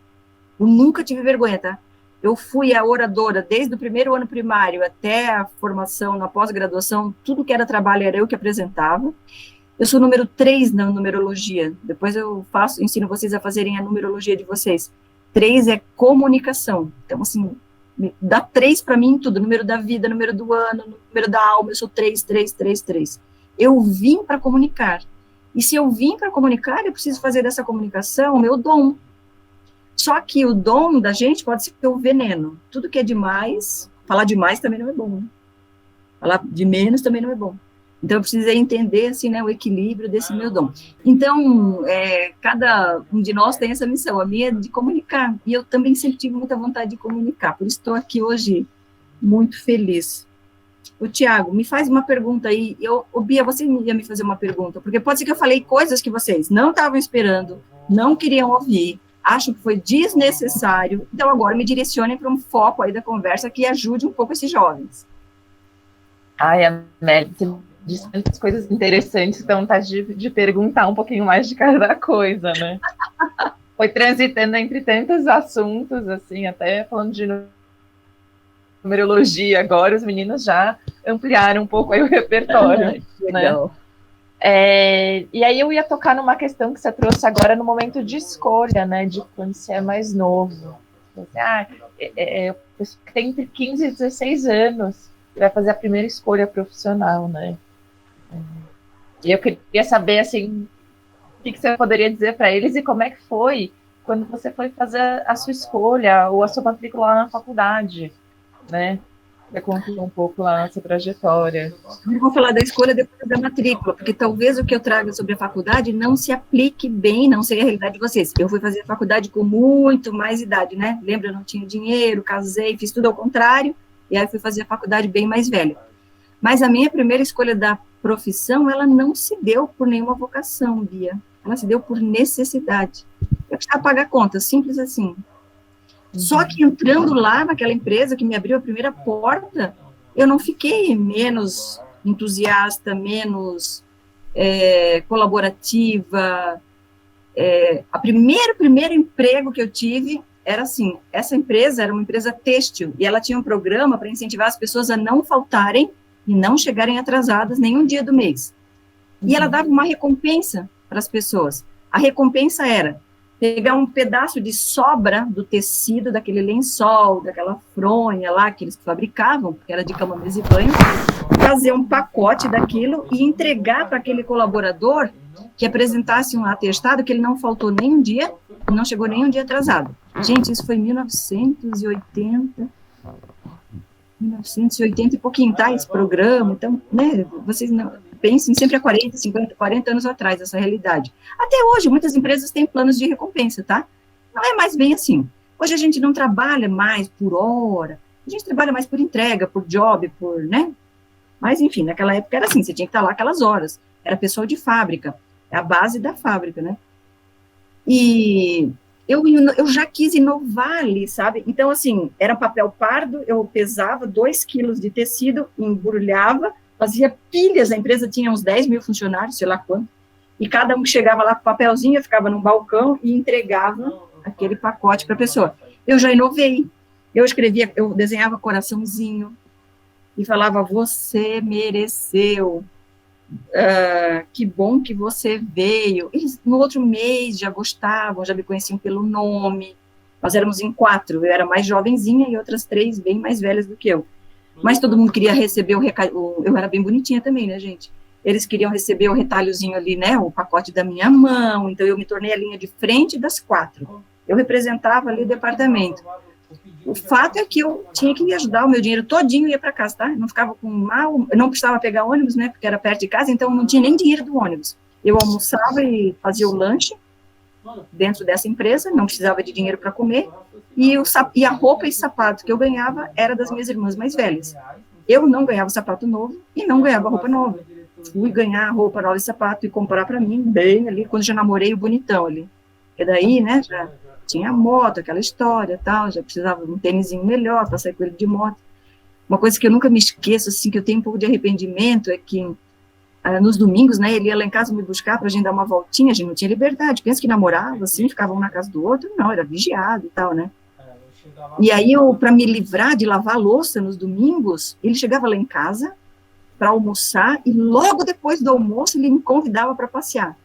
S2: Eu nunca tive vergonha, tá? Eu fui a oradora desde o primeiro ano primário até a formação na pós-graduação, tudo que era trabalho era eu que apresentava. Eu sou número 3 na numerologia, depois eu ensino vocês a fazerem a numerologia de vocês. 3 é comunicação, então assim, dá 3 para mim tudo, número da vida, número do ano, número da alma, eu sou 3, 3, 3, 3. Eu vim para comunicar, e se eu vim para comunicar, eu preciso fazer dessa comunicação o meu dom. Só que o dom da gente pode ser o veneno. Tudo que é demais, falar demais também não é bom, né? Falar de menos também não é bom. Então, eu precisei entender, assim, né, o equilíbrio desse meu dom. Então, cada um de nós tem essa missão. A minha é de comunicar. E eu também sempre tive muita vontade de comunicar. Por isso, estou aqui hoje muito feliz. O Tiago, me faz uma pergunta aí. Bia, você ia me fazer uma pergunta, porque pode ser que eu falei coisas que vocês não estavam esperando, não queriam ouvir, acham que foi desnecessário. Então, agora me direcionem para um foco aí da conversa que ajude um pouco esses jovens.
S1: Ai, Amélia, você disse tantas coisas interessantes, então tá de perguntar um pouquinho mais de cada coisa, né? Foi transitando entre tantos assuntos, assim, até falando de numerologia agora, os meninos já ampliaram um pouco aí o repertório.
S2: Legal.
S1: Né? E aí eu ia tocar numa questão que você trouxe agora no momento de escolha, né, de quando você é mais novo. Você tem entre 15 e 16 anos, vai fazer a primeira escolha profissional, né? E eu queria saber, assim, o que você poderia dizer para eles e como é que foi quando você foi fazer a sua escolha ou a sua matrícula lá na faculdade, né? Você contou um pouco lá a sua trajetória.
S2: Eu vou falar da escolha depois da matrícula, porque talvez o que eu traga sobre a faculdade não se aplique bem, não seja a realidade de vocês. Eu fui fazer a faculdade com muito mais idade, né? Lembra, eu não tinha dinheiro, casei, fiz tudo ao contrário, e aí fui fazer a faculdade bem mais velha. Mas a minha primeira escolha da profissão, ela não se deu por nenhuma vocação, Bia. Ela se deu por necessidade. Eu precisava pagar contas, simples assim. Só que entrando lá naquela empresa que me abriu a primeira porta, eu não fiquei menos entusiasta, menos colaborativa. O primeiro emprego que eu tive era assim, essa empresa era uma empresa têxtil, e ela tinha um programa para incentivar as pessoas a não faltarem e não chegarem atrasadas nenhum dia do mês. E ela dava uma recompensa para as pessoas. A recompensa era pegar um pedaço de sobra do tecido, daquele lençol, daquela fronha lá que eles fabricavam, que era de cama, mesa e banho, fazer um pacote daquilo e entregar para aquele colaborador que apresentasse um atestado que ele não faltou nem um dia, não chegou nem um dia atrasado. Gente, isso foi em 1980 e pouquinho, tá? Esse programa, então, né, vocês não... Pensem sempre há 40, 50, 40 anos atrás, essa realidade. Até hoje, muitas empresas têm planos de recompensa, tá? Não é mais bem assim. Hoje a gente não trabalha mais por hora, a gente trabalha mais por entrega, por job, né? Mas, enfim, naquela época era assim, você tinha que estar lá aquelas horas. Era pessoal de fábrica, é a base da fábrica, né? E eu já quis inovar ali, sabe? Então, assim, era papel pardo, eu pesava 2 quilos de tecido, embrulhava, fazia pilhas, a empresa tinha uns 10 mil funcionários, sei lá quanto, e cada um que chegava lá com papelzinho, eu ficava num balcão e entregava aquele pacote para a pessoa. Eu já inovei, eu desenhava coraçãozinho e falava, você mereceu, que bom que você veio. Eles, no outro mês, já gostavam, já me conheciam pelo nome, nós éramos em 4, eu era mais jovenzinha e outras 3 bem mais velhas do que eu. Mas todo mundo queria receber eu era bem bonitinha também, né, gente? Eles queriam receber o retalhozinho ali, né, o pacote da minha mão, então eu me tornei a linha de frente das 4. Eu representava ali o departamento. O fato é que eu tinha que me ajudar, o meu dinheiro todinho ia para casa, tá? Eu não ficava com mal, eu não precisava pegar ônibus, né, porque era perto de casa, então não tinha nem dinheiro do ônibus. Eu almoçava e fazia o lanche dentro dessa empresa, não precisava de dinheiro para comer, e a roupa e sapato que eu ganhava era das minhas irmãs mais velhas. Eu não ganhava sapato novo e não ganhava roupa nova. fui ganhar roupa, nova e sapato e comprar para mim, bem ali, quando já namorei o bonitão ali. E daí, né, já tinha moto, aquela história, tal, já precisava de um tênisinho melhor para sair com ele de moto. Uma coisa que eu nunca me esqueço, assim, que eu tenho um pouco de arrependimento, é que nos domingos, né, ele ia lá em casa me buscar para a gente dar uma voltinha, a gente não tinha liberdade, pensa que namorava, assim, ficava um na casa do outro, não, era vigiado e tal, né. E aí, para me livrar de lavar a louça nos domingos, ele chegava lá em casa para almoçar e logo depois do almoço ele me convidava para passear.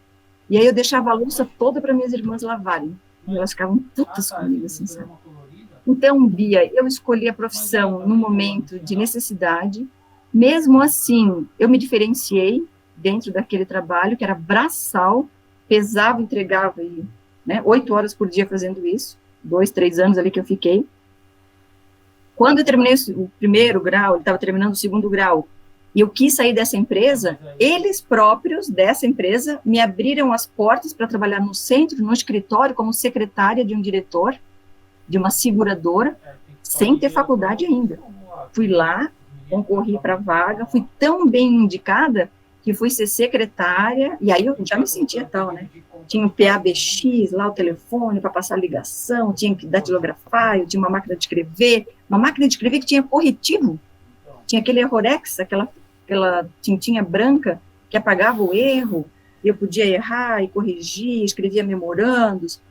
S2: E aí eu deixava a louça toda para minhas irmãs lavarem. E elas ficavam putas comigo, assim, sabe? Então, Bia, eu escolhi a profissão no momento de necessidade. Mesmo assim, eu me diferenciei dentro daquele trabalho, que era braçal, pesava, entregava, né, 8 horas por dia fazendo isso, 2, 3 anos ali que eu fiquei. Quando eu terminei o primeiro grau, ele estava terminando o segundo grau, e eu quis sair dessa empresa, eles próprios dessa empresa me abriram as portas para trabalhar no centro, no escritório, como secretária de um diretor, de uma seguradora, sem ter faculdade ainda. Fui lá, concorri para a vaga, fui tão bem indicada que fui ser secretária, e aí eu já me sentia tal, né? Tinha um PABX, lá o telefone para passar ligação, tinha que datilografar, eu tinha uma máquina de escrever que tinha corretivo, tinha aquele errorex, aquela tintinha branca que apagava o erro, e eu podia errar e corrigir, escrevia memorandos.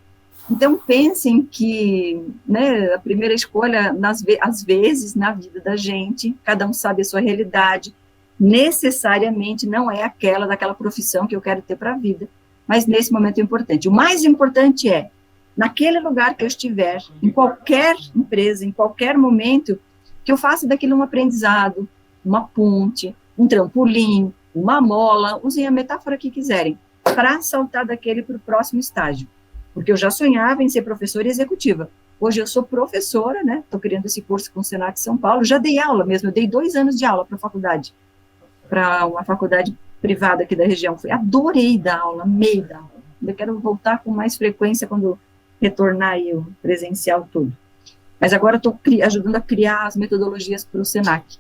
S2: Então, pensem que, né, a primeira escolha, às vezes, na vida da gente, cada um sabe a sua realidade, necessariamente não é daquela profissão que eu quero ter para a vida, mas nesse momento é importante. O mais importante é, naquele lugar que eu estiver, em qualquer empresa, em qualquer momento, que eu faça daquilo um aprendizado, uma ponte, um trampolim, uma mola, usem a metáfora que quiserem, para saltar daquele para o próximo estágio. Porque eu já sonhava em ser professora executiva. Hoje eu sou professora, né? Estou criando esse curso com o Senac São Paulo, já dei aula mesmo, eu dei 2 anos de aula para a faculdade, para uma faculdade privada aqui da região. Adorei dar aula, amei dar aula. Eu quero voltar com mais frequência quando retornar aí o presencial todo. Mas agora estou ajudando a criar as metodologias para o Senac.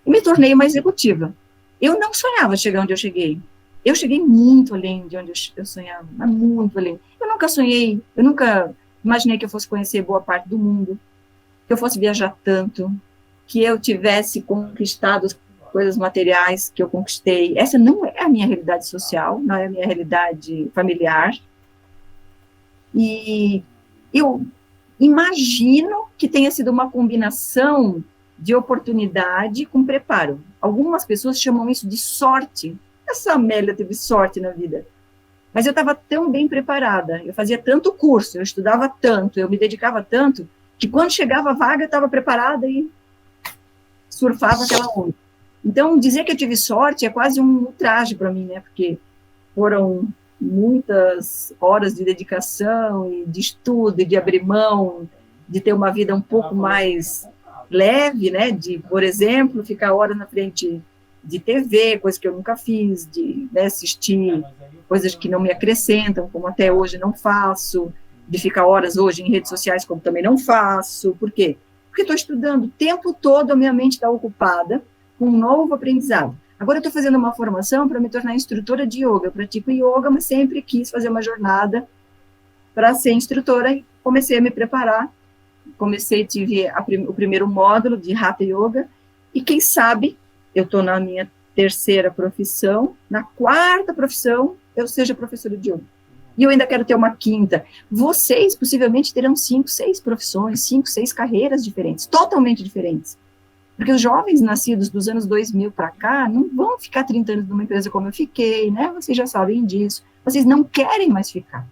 S2: E me tornei uma executiva. Eu não sonhava chegar onde eu cheguei. Eu cheguei muito além de onde eu sonhava, mas muito além. Eu nunca imaginei que eu fosse conhecer boa parte do mundo, que eu fosse viajar tanto, que eu tivesse conquistado as coisas materiais que eu conquistei. Essa não é a minha realidade social, não é a minha realidade familiar. E eu imagino que tenha sido uma combinação de oportunidade com preparo. Algumas pessoas chamam isso de sorte. Essa Amélia teve sorte na vida. Mas eu estava tão bem preparada, eu fazia tanto curso, eu estudava tanto, eu me dedicava tanto, que quando chegava a vaga eu estava preparada e surfava aquela onda. Então, dizer que eu tive sorte é quase um ultraje para mim, né? Porque foram muitas horas de dedicação e de estudo, e de abrir mão, de ter uma vida um pouco mais leve, né? De, por exemplo, ficar horas na frente de TV, coisa que eu nunca fiz, de, né, assistir coisas que não me acrescentam, como até hoje não faço, de ficar horas hoje em redes sociais, como também não faço. Por quê? Porque estou estudando o tempo todo, a minha mente está ocupada com um novo aprendizado. Agora eu estou fazendo uma formação para me tornar instrutora de yoga. Eu pratico yoga, mas sempre quis fazer uma jornada para ser instrutora e comecei a me preparar. Tive o primeiro módulo de Hatha Yoga e quem sabe eu estou na minha 3ª profissão, na 4ª profissão eu seja professora de yoga. E eu ainda quero ter uma 5ª. Vocês possivelmente terão 5, 6 profissões, 5, 6 carreiras diferentes, totalmente diferentes. Porque os jovens nascidos dos anos 2000 para cá não vão ficar 30 anos numa empresa como eu fiquei, né? Vocês já sabem disso. Vocês não querem mais ficar.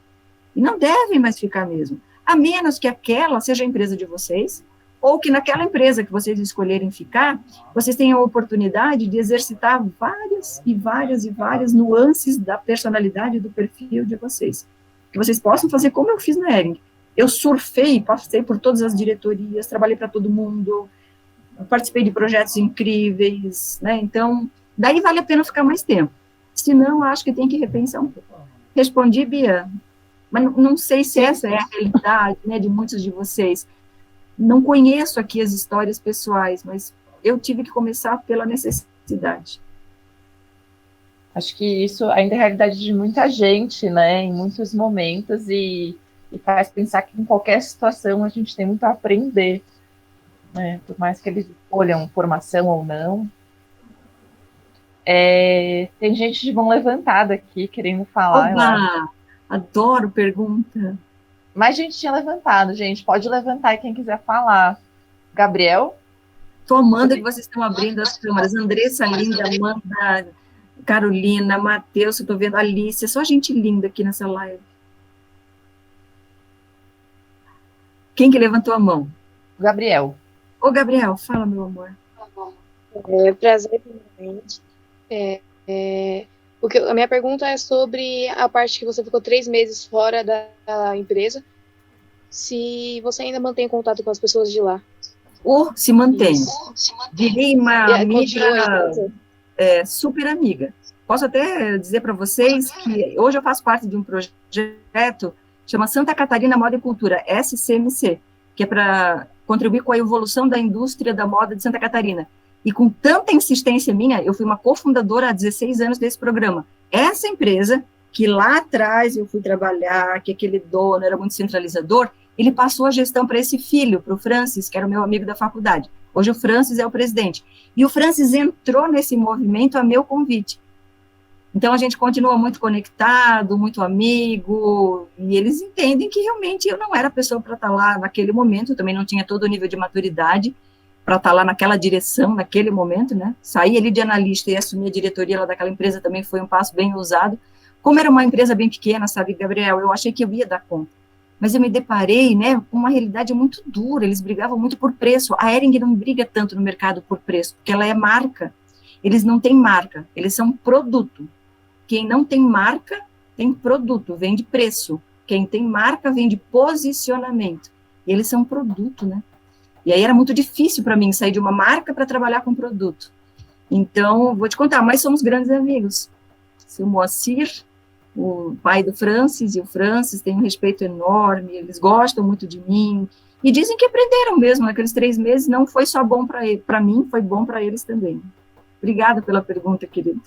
S2: E não devem mais ficar mesmo. A menos que aquela seja a empresa de vocês, ou que naquela empresa que vocês escolherem ficar, vocês tenham a oportunidade de exercitar várias e várias e várias nuances da personalidade e do perfil de vocês. Que vocês possam fazer como eu fiz na Hering. Eu surfei, passei por todas as diretorias, trabalhei para todo mundo, participei de projetos incríveis, né? Então, daí vale a pena ficar mais tempo. Senão, acho que tem que repensar um pouco. Respondi, Bia? Mas não sei se essa é a realidade, né, de muitos de vocês. Não conheço aqui as histórias pessoais, mas eu tive que começar pela necessidade.
S1: Acho que isso ainda é a realidade de muita gente, né, em muitos momentos, e faz pensar que em qualquer situação a gente tem muito a aprender, né, por mais que eles escolham formação ou não. Tem gente de mão levantada aqui querendo falar, eu acho.
S2: Oba! Adoro pergunta.
S1: Mais gente tinha levantado, gente. Pode levantar quem quiser falar. Gabriel?
S2: Estou amando que vocês estão abrindo as câmeras. Andressa, linda, Amanda, Carolina, Matheus, eu estou vendo, Alice, só gente linda aqui nessa live. Quem que levantou a mão?
S1: Gabriel.
S2: Ô, Gabriel, fala, meu amor.
S3: Prazer, primeiramente. A minha pergunta é sobre a parte que você ficou 3 meses fora da empresa. Se você ainda mantém contato com as pessoas de lá.
S2: Se mantém. Virei uma amiga, super amiga. Posso até dizer para vocês que hoje eu faço parte de um projeto chama Santa Catarina Moda e Cultura, SCMC, que é para contribuir com a evolução da indústria da moda de Santa Catarina. E com tanta insistência minha, eu fui uma cofundadora há 16 anos desse programa. Essa empresa, que lá atrás eu fui trabalhar, que aquele dono era muito centralizador, ele passou a gestão para esse filho, para o Francis, que era o meu amigo da faculdade. Hoje o Francis é o presidente. E o Francis entrou nesse movimento a meu convite. Então, a gente continua muito conectado, muito amigo, e eles entendem que realmente eu não era a pessoa para estar lá naquele momento, eu também não tinha todo o nível de maturidade para estar lá naquela direção, naquele momento, né? Sair ali de analista e assumir a diretoria lá daquela empresa também foi um passo bem ousado. Como era uma empresa bem pequena, sabe, Gabriel, eu achei que eu ia dar conta. Mas eu me deparei, né, com uma realidade muito dura, eles brigavam muito por preço. A Hering não briga tanto no mercado por preço, porque ela é marca. Eles não têm marca, eles são produto. Quem não tem marca, tem produto, vende preço. Quem tem marca, vende posicionamento. E eles são produto, né? E aí era muito difícil para mim sair de uma marca para trabalhar com produto. Então, vou te contar, mas somos grandes amigos. Seu Moacir, o pai do Francis, e o Francis tem um respeito enorme, eles gostam muito de mim, e dizem que aprenderam mesmo, naqueles 3 meses, não foi só bom para mim, foi bom para eles também. Obrigada pela pergunta, querido.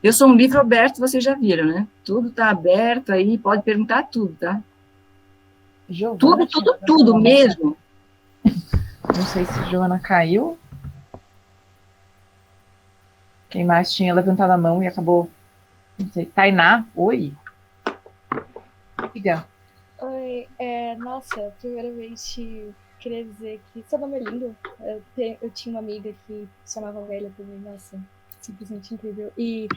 S2: Eu sou um livro aberto, vocês já viram, né? Tudo está aberto aí, pode perguntar tudo, tá?
S1: Giovana,
S2: tudo mesmo.
S1: Não sei se Joana caiu. Quem mais tinha levantado a mão e acabou... Não sei, Tainá, oi. Diga.
S4: Oi, nossa, primeiramente queria dizer que seu nome é lindo. Eu tinha uma amiga que se chamava Velha também, nossa, simplesmente incrível. E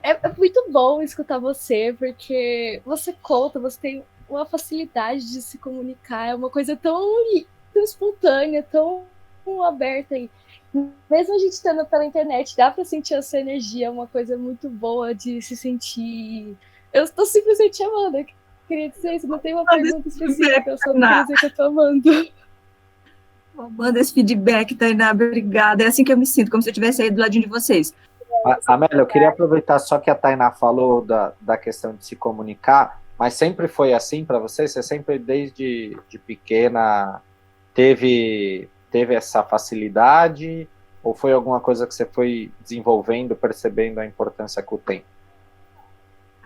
S4: é muito bom escutar você, porque você conta, você tem uma facilidade de se comunicar, é uma coisa tão espontânea, tão aberta. E mesmo a gente estando pela internet, dá para sentir essa energia, é uma coisa muito boa de se sentir. Eu estou simplesmente amando. Eu queria dizer isso, não tem uma pergunta específica, eu só queria dizer que eu estou amando.
S2: Manda esse feedback, Tainá, obrigada. É assim que eu me sinto, como se eu estivesse aí do ladinho de vocês.
S5: Amélia, eu queria aproveitar só que a Tainá falou da questão de se comunicar, mas sempre foi assim para você? Você sempre, desde de pequena, teve essa facilidade? Ou foi alguma coisa que você foi desenvolvendo, percebendo a importância que o tem?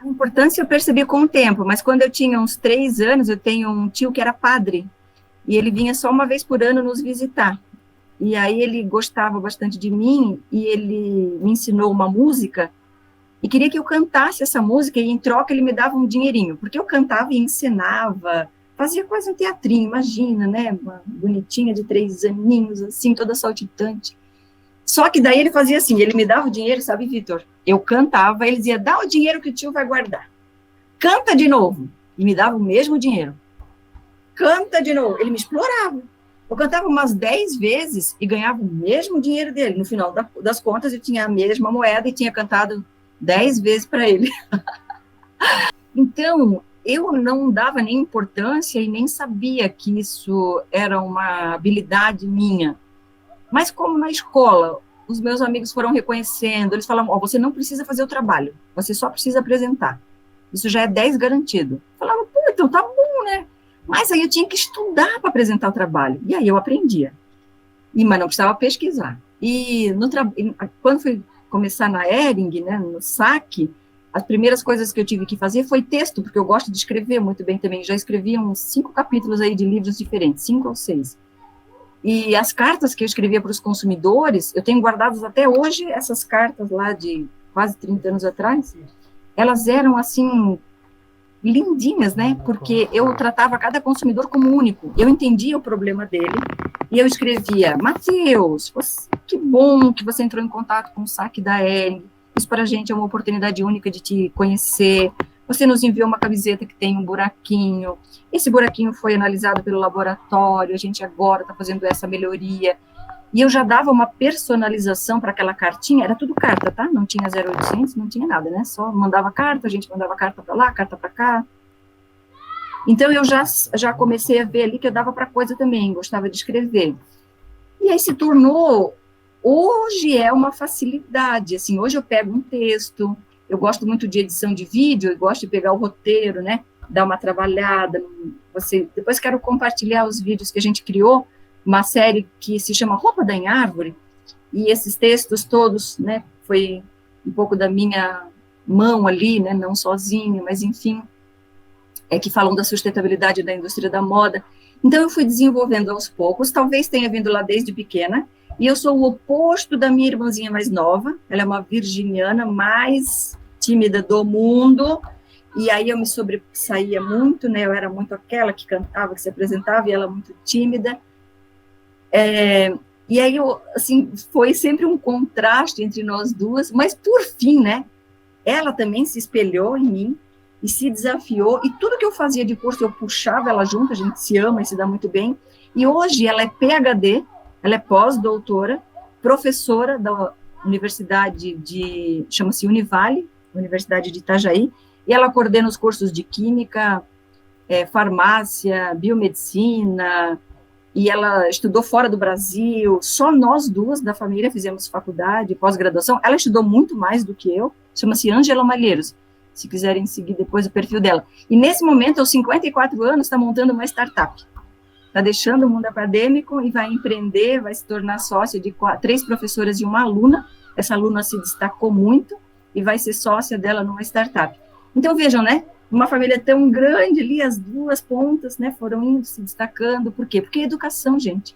S2: A importância eu percebi com o tempo, mas quando eu tinha uns 3 anos, eu tenho um tio que era padre, e ele vinha só uma vez por ano nos visitar. E aí ele gostava bastante de mim, e ele me ensinou uma música, e queria que eu cantasse essa música, e em troca ele me dava um dinheirinho, porque eu cantava e ensinava, fazia quase um teatrinho, imagina, né, uma bonitinha de 3 aninhos, assim, toda saltitante. Só que daí ele fazia assim, ele me dava o dinheiro, sabe, Vitor? Eu cantava, ele dizia, dá o dinheiro que o tio vai guardar. Canta de novo. E me dava o mesmo dinheiro. Canta de novo. Ele me explorava. Eu cantava umas 10 vezes e ganhava o mesmo dinheiro dele. No final das contas, eu tinha a mesma moeda e tinha cantado 10 vezes para ele. Então, eu não dava nem importância e nem sabia que isso era uma habilidade minha. Mas como na escola, os meus amigos foram reconhecendo, eles falavam, você não precisa fazer o trabalho, você só precisa apresentar. Isso já é 10 garantido. Eu falava, pô, então tá bom, né? Mas aí eu tinha que estudar para apresentar o trabalho. E aí eu aprendia. mas não precisava pesquisar. E quando fui começar na Hering, né, no SAC, as primeiras coisas que eu tive que fazer foi texto, porque eu gosto de escrever muito bem também. Já escrevi uns 5 capítulos aí de livros diferentes, 5 ou 6. E as cartas que eu escrevia para os consumidores, eu tenho guardadas até hoje, essas cartas lá de quase 30 anos atrás, elas eram, assim, lindinhas, né? Porque eu tratava cada consumidor como único. Eu entendia o problema dele e eu escrevia: Matheus, que bom que você entrou em contato com o SAC da Hering. Isso para a gente é uma oportunidade única de te conhecer. Você nos enviou uma camiseta que tem um buraquinho. Esse buraquinho foi analisado pelo laboratório. A gente agora está fazendo essa melhoria. E eu já dava uma personalização para aquela cartinha, era tudo carta, tá? Não tinha 0800, não tinha nada, né? Só mandava carta, a gente mandava carta para lá, carta para cá. Então, eu já comecei a ver ali que eu dava para coisa também, gostava de escrever. E aí se tornou, hoje é uma facilidade, assim, hoje eu pego um texto, eu gosto muito de edição de vídeo, eu gosto de pegar o roteiro, né? Dar uma trabalhada, depois quero compartilhar os vídeos que a gente criou, uma série que se chama Roupa da em Árvore, e esses textos todos, né, foi um pouco da minha mão ali, né, não sozinha, mas enfim, que falam da sustentabilidade da indústria da moda. Então eu fui desenvolvendo aos poucos, talvez tenha vindo lá desde pequena, e eu sou o oposto da minha irmãzinha mais nova, ela é uma virginiana mais tímida do mundo, e aí eu me sobressaía muito, né, eu era muito aquela que cantava, que se apresentava, e ela muito tímida. E aí, assim, foi sempre um contraste entre nós duas, mas por fim, né, ela também se espelhou em mim e se desafiou, e tudo que eu fazia de curso eu puxava ela junto, a gente se ama e se dá muito bem, e hoje ela é PhD, ela é pós-doutora, professora da Universidade chama-se Univale, Universidade de Itajaí, e ela coordena os cursos de Química, Farmácia, Biomedicina, e ela estudou fora do Brasil, só nós duas da família fizemos faculdade, pós-graduação, ela estudou muito mais do que eu, chama-se Ângela Malheiros, se quiserem seguir depois o perfil dela. E nesse momento, aos 54 anos, está montando uma startup, está deixando o mundo acadêmico e vai empreender, vai se tornar sócia de 3 professoras e uma aluna, essa aluna se destacou muito e vai ser sócia dela numa startup. Então, vejam, né? Uma família tão grande ali, as duas pontas, né, foram indo, se destacando. Por quê? Porque é educação, gente.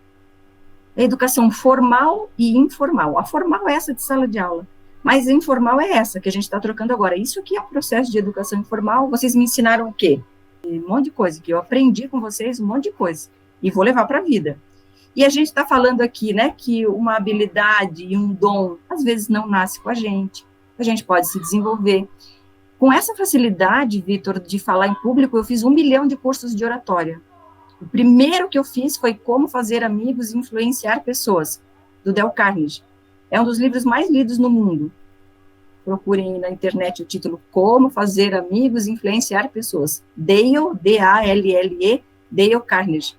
S2: É educação formal e informal. A formal é essa de sala de aula, mas a informal é essa que a gente está trocando agora. Isso aqui é um processo de educação informal. Vocês me ensinaram o quê? Um monte de coisa, que eu aprendi com vocês, um monte de coisa, e vou levar para a vida. E a gente está falando aqui, né, que uma habilidade e um dom, às vezes, não nasce com a gente pode se desenvolver. Com essa facilidade, Vitor, de falar em público, eu fiz 1 milhão de cursos de oratória. O primeiro que eu fiz foi Como Fazer Amigos e Influenciar Pessoas, do Dale Carnegie. É um dos livros mais lidos no mundo. Procurem na internet o título Como Fazer Amigos e Influenciar Pessoas. Dale, D-A-L-L-E, Dale Carnegie.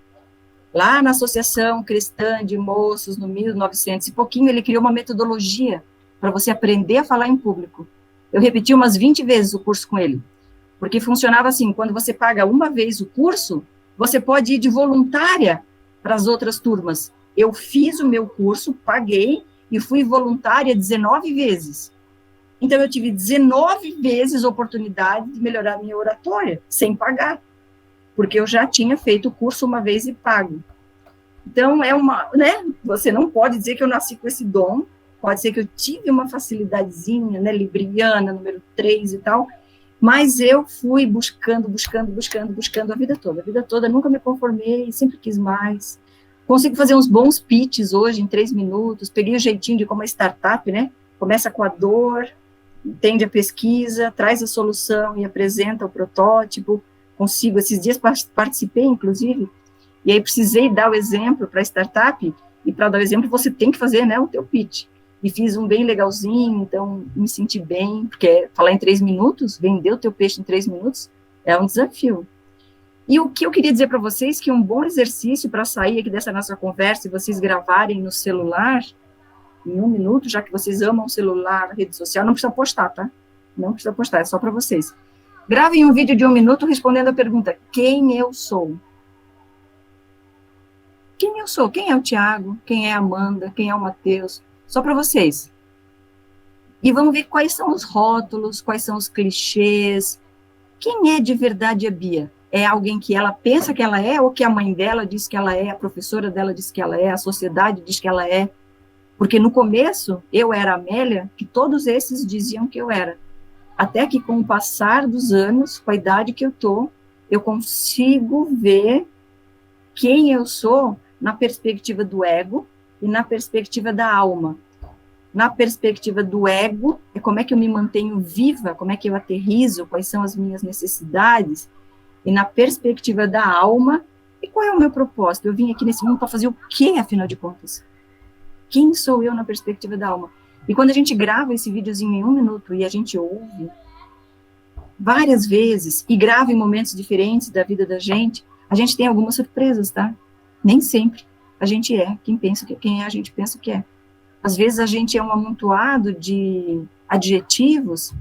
S2: Lá na Associação Cristã de Moços, no 1900 e pouquinho, ele criou uma metodologia para você aprender a falar em público. Eu repeti umas 20 vezes o curso com ele, porque funcionava assim: quando você paga uma vez o curso, você pode ir de voluntária para as outras turmas. Eu fiz o meu curso, paguei, e fui voluntária 19 vezes. Então, eu tive 19 vezes a oportunidade de melhorar a minha oratória, sem pagar, porque eu já tinha feito o curso uma vez e pago. Então, né, você não pode dizer que eu nasci com esse dom. Pode ser que eu tive uma facilidadezinha, né, libriana, número 3 e tal, mas eu fui buscando a vida toda, nunca me conformei, sempre quis mais. Consigo fazer uns bons pitches hoje, em 3 minutos, peguei o jeitinho de como é startup, né, começa com a dor, entende a pesquisa, traz a solução e apresenta o protótipo, consigo, esses dias participei, inclusive, e aí precisei dar o exemplo para a startup, e para dar o exemplo você tem que fazer, né, o teu pitch. E fiz um bem legalzinho, então me senti bem, porque falar em 3 minutos, vender o teu peixe em 3 minutos, é um desafio. E o que eu queria dizer para vocês, que um bom exercício para sair aqui dessa nossa conversa, e vocês gravarem no celular, em 1 minuto, já que vocês amam o celular, rede social, não precisa postar, tá? Não precisa postar, é só para vocês. Gravem um vídeo de 1 minuto respondendo a pergunta: quem eu sou? quem eu sou, quem é o Tiago, quem é a Amanda, quem é o Matheus, só para vocês. E vamos ver quais são os rótulos, quais são os clichês. Quem é de verdade a Bia? É alguém que ela pensa que ela é, ou que a mãe dela diz que ela é, a professora dela diz que ela é, a sociedade diz que ela é? Porque no começo, eu era a Amélia, que todos esses diziam que eu era. Até que com o passar dos anos, com a idade que eu tô, eu consigo ver quem eu sou na perspectiva do ego e na perspectiva da alma. Na perspectiva do ego, é como é que eu me mantenho viva, como é que eu aterrizo, quais são as minhas necessidades, e na perspectiva da alma, e qual é o meu propósito? Eu vim aqui nesse mundo para fazer o quê, afinal de contas? Quem sou eu na perspectiva da alma? E quando a gente grava esse videozinho em 1 minuto e a gente ouve várias vezes, e grava em momentos diferentes da vida da gente, a gente tem algumas surpresas, tá? Nem sempre a gente é quem a gente pensa que é. Às vezes a gente é um amontoado de adjetivos,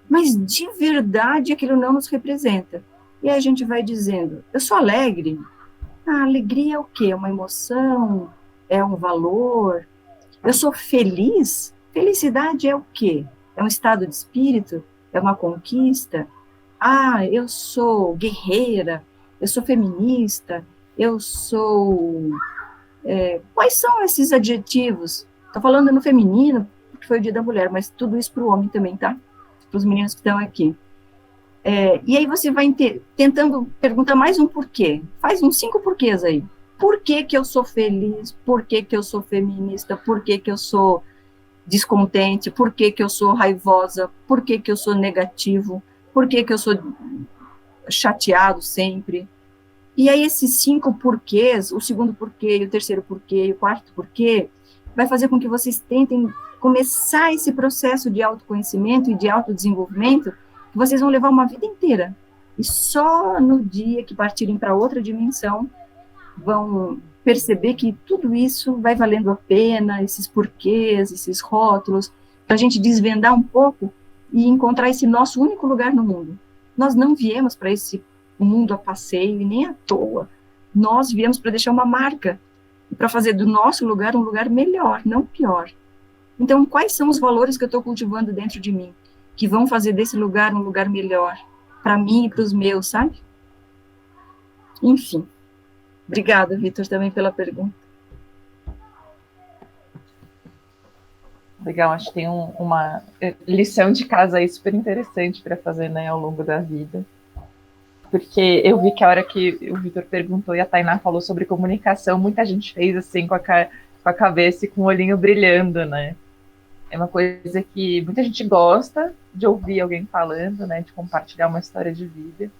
S2: mas de verdade aquilo não nos representa. E aí a gente vai dizendo, eu sou alegre. A alegria é o quê? É uma emoção? É um valor? Eu sou feliz? Felicidade é o quê? É um estado de espírito? É uma conquista? Ah, eu sou guerreira, eu sou feminista, eu sou... quais são esses adjetivos? Estou falando no feminino, porque foi o Dia da Mulher, mas tudo isso para o homem também, tá? Para os meninos que estão aqui. E aí você vai tentando perguntar mais um porquê. Faz uns 5 porquês aí. Por que que eu sou feliz? Por que que eu sou feminista? Por que que eu sou descontente? Por que que eu sou raivosa? Por que que eu sou negativo? Por que que eu sou chateado sempre? E aí esses 5 porquês, o segundo porquê, o terceiro porquê, o quarto porquê, vai fazer com que vocês tentem começar esse processo de autoconhecimento e de autodesenvolvimento, que vocês vão levar uma vida inteira. E só no dia que partirem para outra dimensão, vão perceber que tudo isso vai valendo a pena, esses porquês, esses rótulos, para a gente desvendar um pouco e encontrar esse nosso único lugar no mundo. Nós não viemos para esse mundo a passeio e nem à toa. Nós viemos para deixar uma marca, para fazer do nosso lugar um lugar melhor, não pior. Então, quais são os valores que eu estou cultivando dentro de mim, que vão fazer desse lugar um lugar melhor, para mim e para os meus, sabe? Enfim. Obrigada, Vitor, também pela pergunta.
S1: Legal, acho que tem uma lição de casa aí super interessante para fazer, né, ao longo da vida. Porque eu vi que a hora que o Vitor perguntou e a Tainá falou sobre comunicação, muita gente fez assim com a cabeça e com o olhinho brilhando, né? É uma coisa que muita gente gosta de ouvir alguém falando, né? De compartilhar uma história de vida.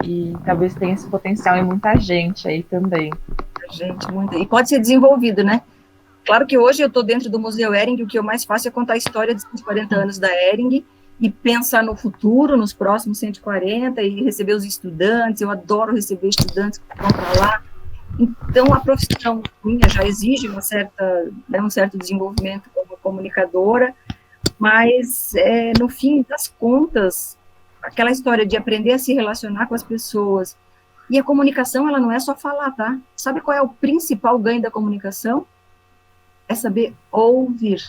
S1: E talvez tenha esse potencial em muita gente aí também.
S2: Muita. E pode ser desenvolvido, né? Claro que hoje eu estou dentro do Museu Hering, o que eu mais faço é contar a história dos 140 anos da Hering, e pensar no futuro, nos próximos 140, e receber os estudantes. Eu adoro receber estudantes que vão para lá. Então, a profissão minha já exige um certo desenvolvimento como comunicadora, mas, no fim das contas, aquela história de aprender a se relacionar com as pessoas, e a comunicação, ela não é só falar, tá? Sabe qual é o principal ganho da comunicação? É saber ouvir.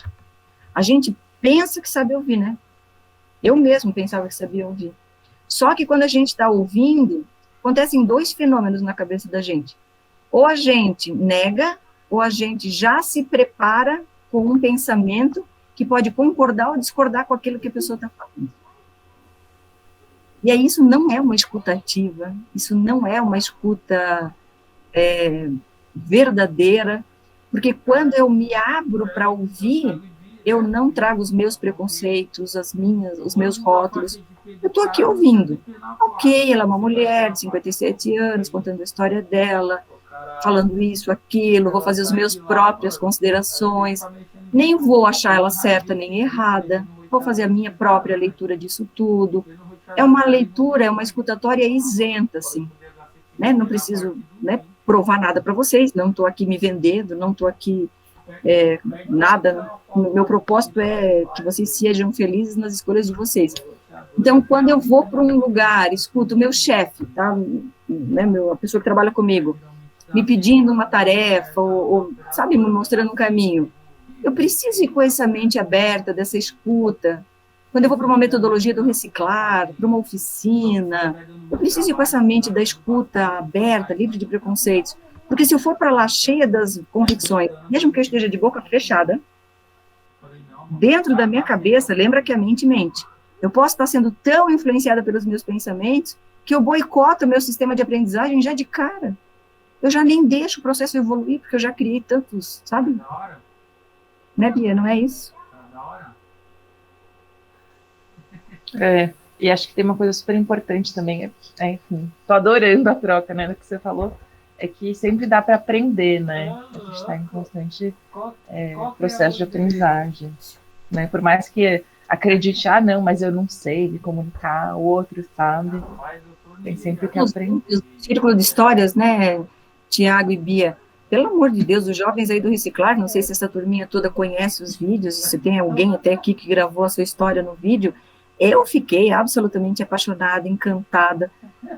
S2: A gente pensa que sabe ouvir, né? Eu mesmo pensava que sabia ouvir. Só que quando a gente está ouvindo, acontecem 2 fenômenos na cabeça da gente. Ou a gente nega, ou a gente já se prepara com um pensamento que pode concordar ou discordar com aquilo que a pessoa está falando. E aí isso não é uma escuta ativa, isso não é uma escuta verdadeira, porque quando eu me abro para ouvir, eu não trago os meus preconceitos, os meus rótulos. Eu estou aqui ouvindo. Ok, ela é uma mulher de 57 anos, contando a história dela, falando isso, aquilo, vou fazer as minhas próprias considerações, nem vou achar ela certa nem errada, vou fazer a minha própria leitura disso tudo. É uma leitura, é uma escutatória isenta, assim, né? Não preciso, né, provar nada para vocês, não estou aqui me vendendo, não estou aqui nada. Meu propósito é que vocês sejam felizes nas escolhas de vocês. Então, quando eu vou para um lugar, escuto o meu chefe, tá? Né, a pessoa que trabalha comigo, me pedindo uma tarefa, ou, sabe, me mostrando um caminho. Eu preciso ir com essa mente aberta, dessa escuta. Quando eu vou para uma metodologia do reciclar, para uma oficina, eu preciso ir com essa mente da escuta aberta, livre de preconceitos. Porque se eu for para lá cheia das convicções, mesmo que eu esteja de boca fechada, dentro da minha cabeça, lembra que a mente mente. Eu posso estar sendo tão influenciada pelos meus pensamentos que eu boicoto o meu sistema de aprendizagem já de cara. Eu já nem deixo o processo evoluir, porque eu já criei tantos, sabe? Né, Bia? Não é isso?
S1: E acho que tem uma coisa super importante também, enfim, tô adorando a troca, né, do que você falou, é que sempre dá para aprender, né, a gente está em constante processo de aprendizagem, né, por mais que acredite, não, mas eu não sei me comunicar, o outro sabe, tem sempre que aprender.
S2: Círculo de histórias, né, Tiago e Bia, pelo amor de Deus, os jovens aí do Reciclar, não sei se essa turminha toda conhece os vídeos, se tem alguém até aqui que gravou a sua história no vídeo. Eu fiquei absolutamente apaixonada, encantada.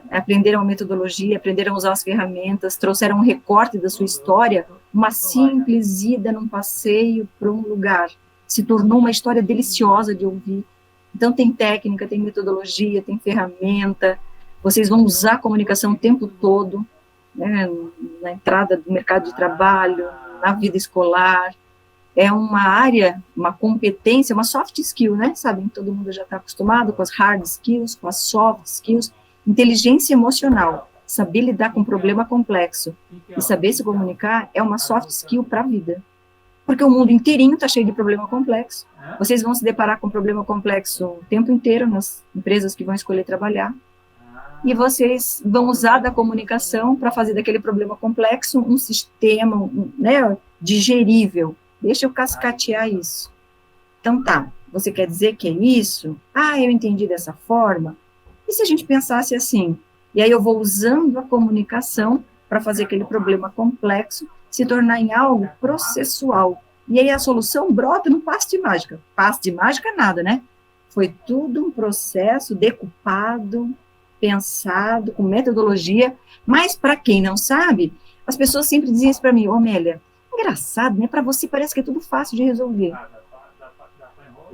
S2: Aprenderam a metodologia, aprenderam a usar as ferramentas, trouxeram um recorte da sua história, uma simples ida num passeio para um lugar. Se tornou uma história deliciosa de ouvir. Então, tem técnica, tem metodologia, tem ferramenta. Vocês vão usar a comunicação o tempo todo, né, na entrada do mercado de trabalho, na vida escolar. É uma área, uma competência, uma soft skill, né? Sabem, todo mundo já está acostumado com as hard skills, com as soft skills. Inteligência emocional, saber lidar com um problema complexo e saber se comunicar é uma soft skill para a vida. Porque o mundo inteirinho está cheio de problema complexo. Vocês vão se deparar com problema complexo o tempo inteiro nas empresas que vão escolher trabalhar. E vocês vão usar da comunicação para fazer daquele problema complexo um sistema, né, digerível. Deixa eu cascatear isso. Então tá, você quer dizer que é isso? Eu entendi dessa forma. E se a gente pensasse assim? E aí eu vou usando a comunicação para fazer aquele problema complexo se tornar em algo processual. E aí a solução brota no passe de mágica. Passe de mágica nada, né? Foi tudo um processo decupado, pensado, com metodologia. Mas para quem não sabe, as pessoas sempre dizem isso para mim: Amélia, engraçado, né? Para você parece que é tudo fácil de resolver.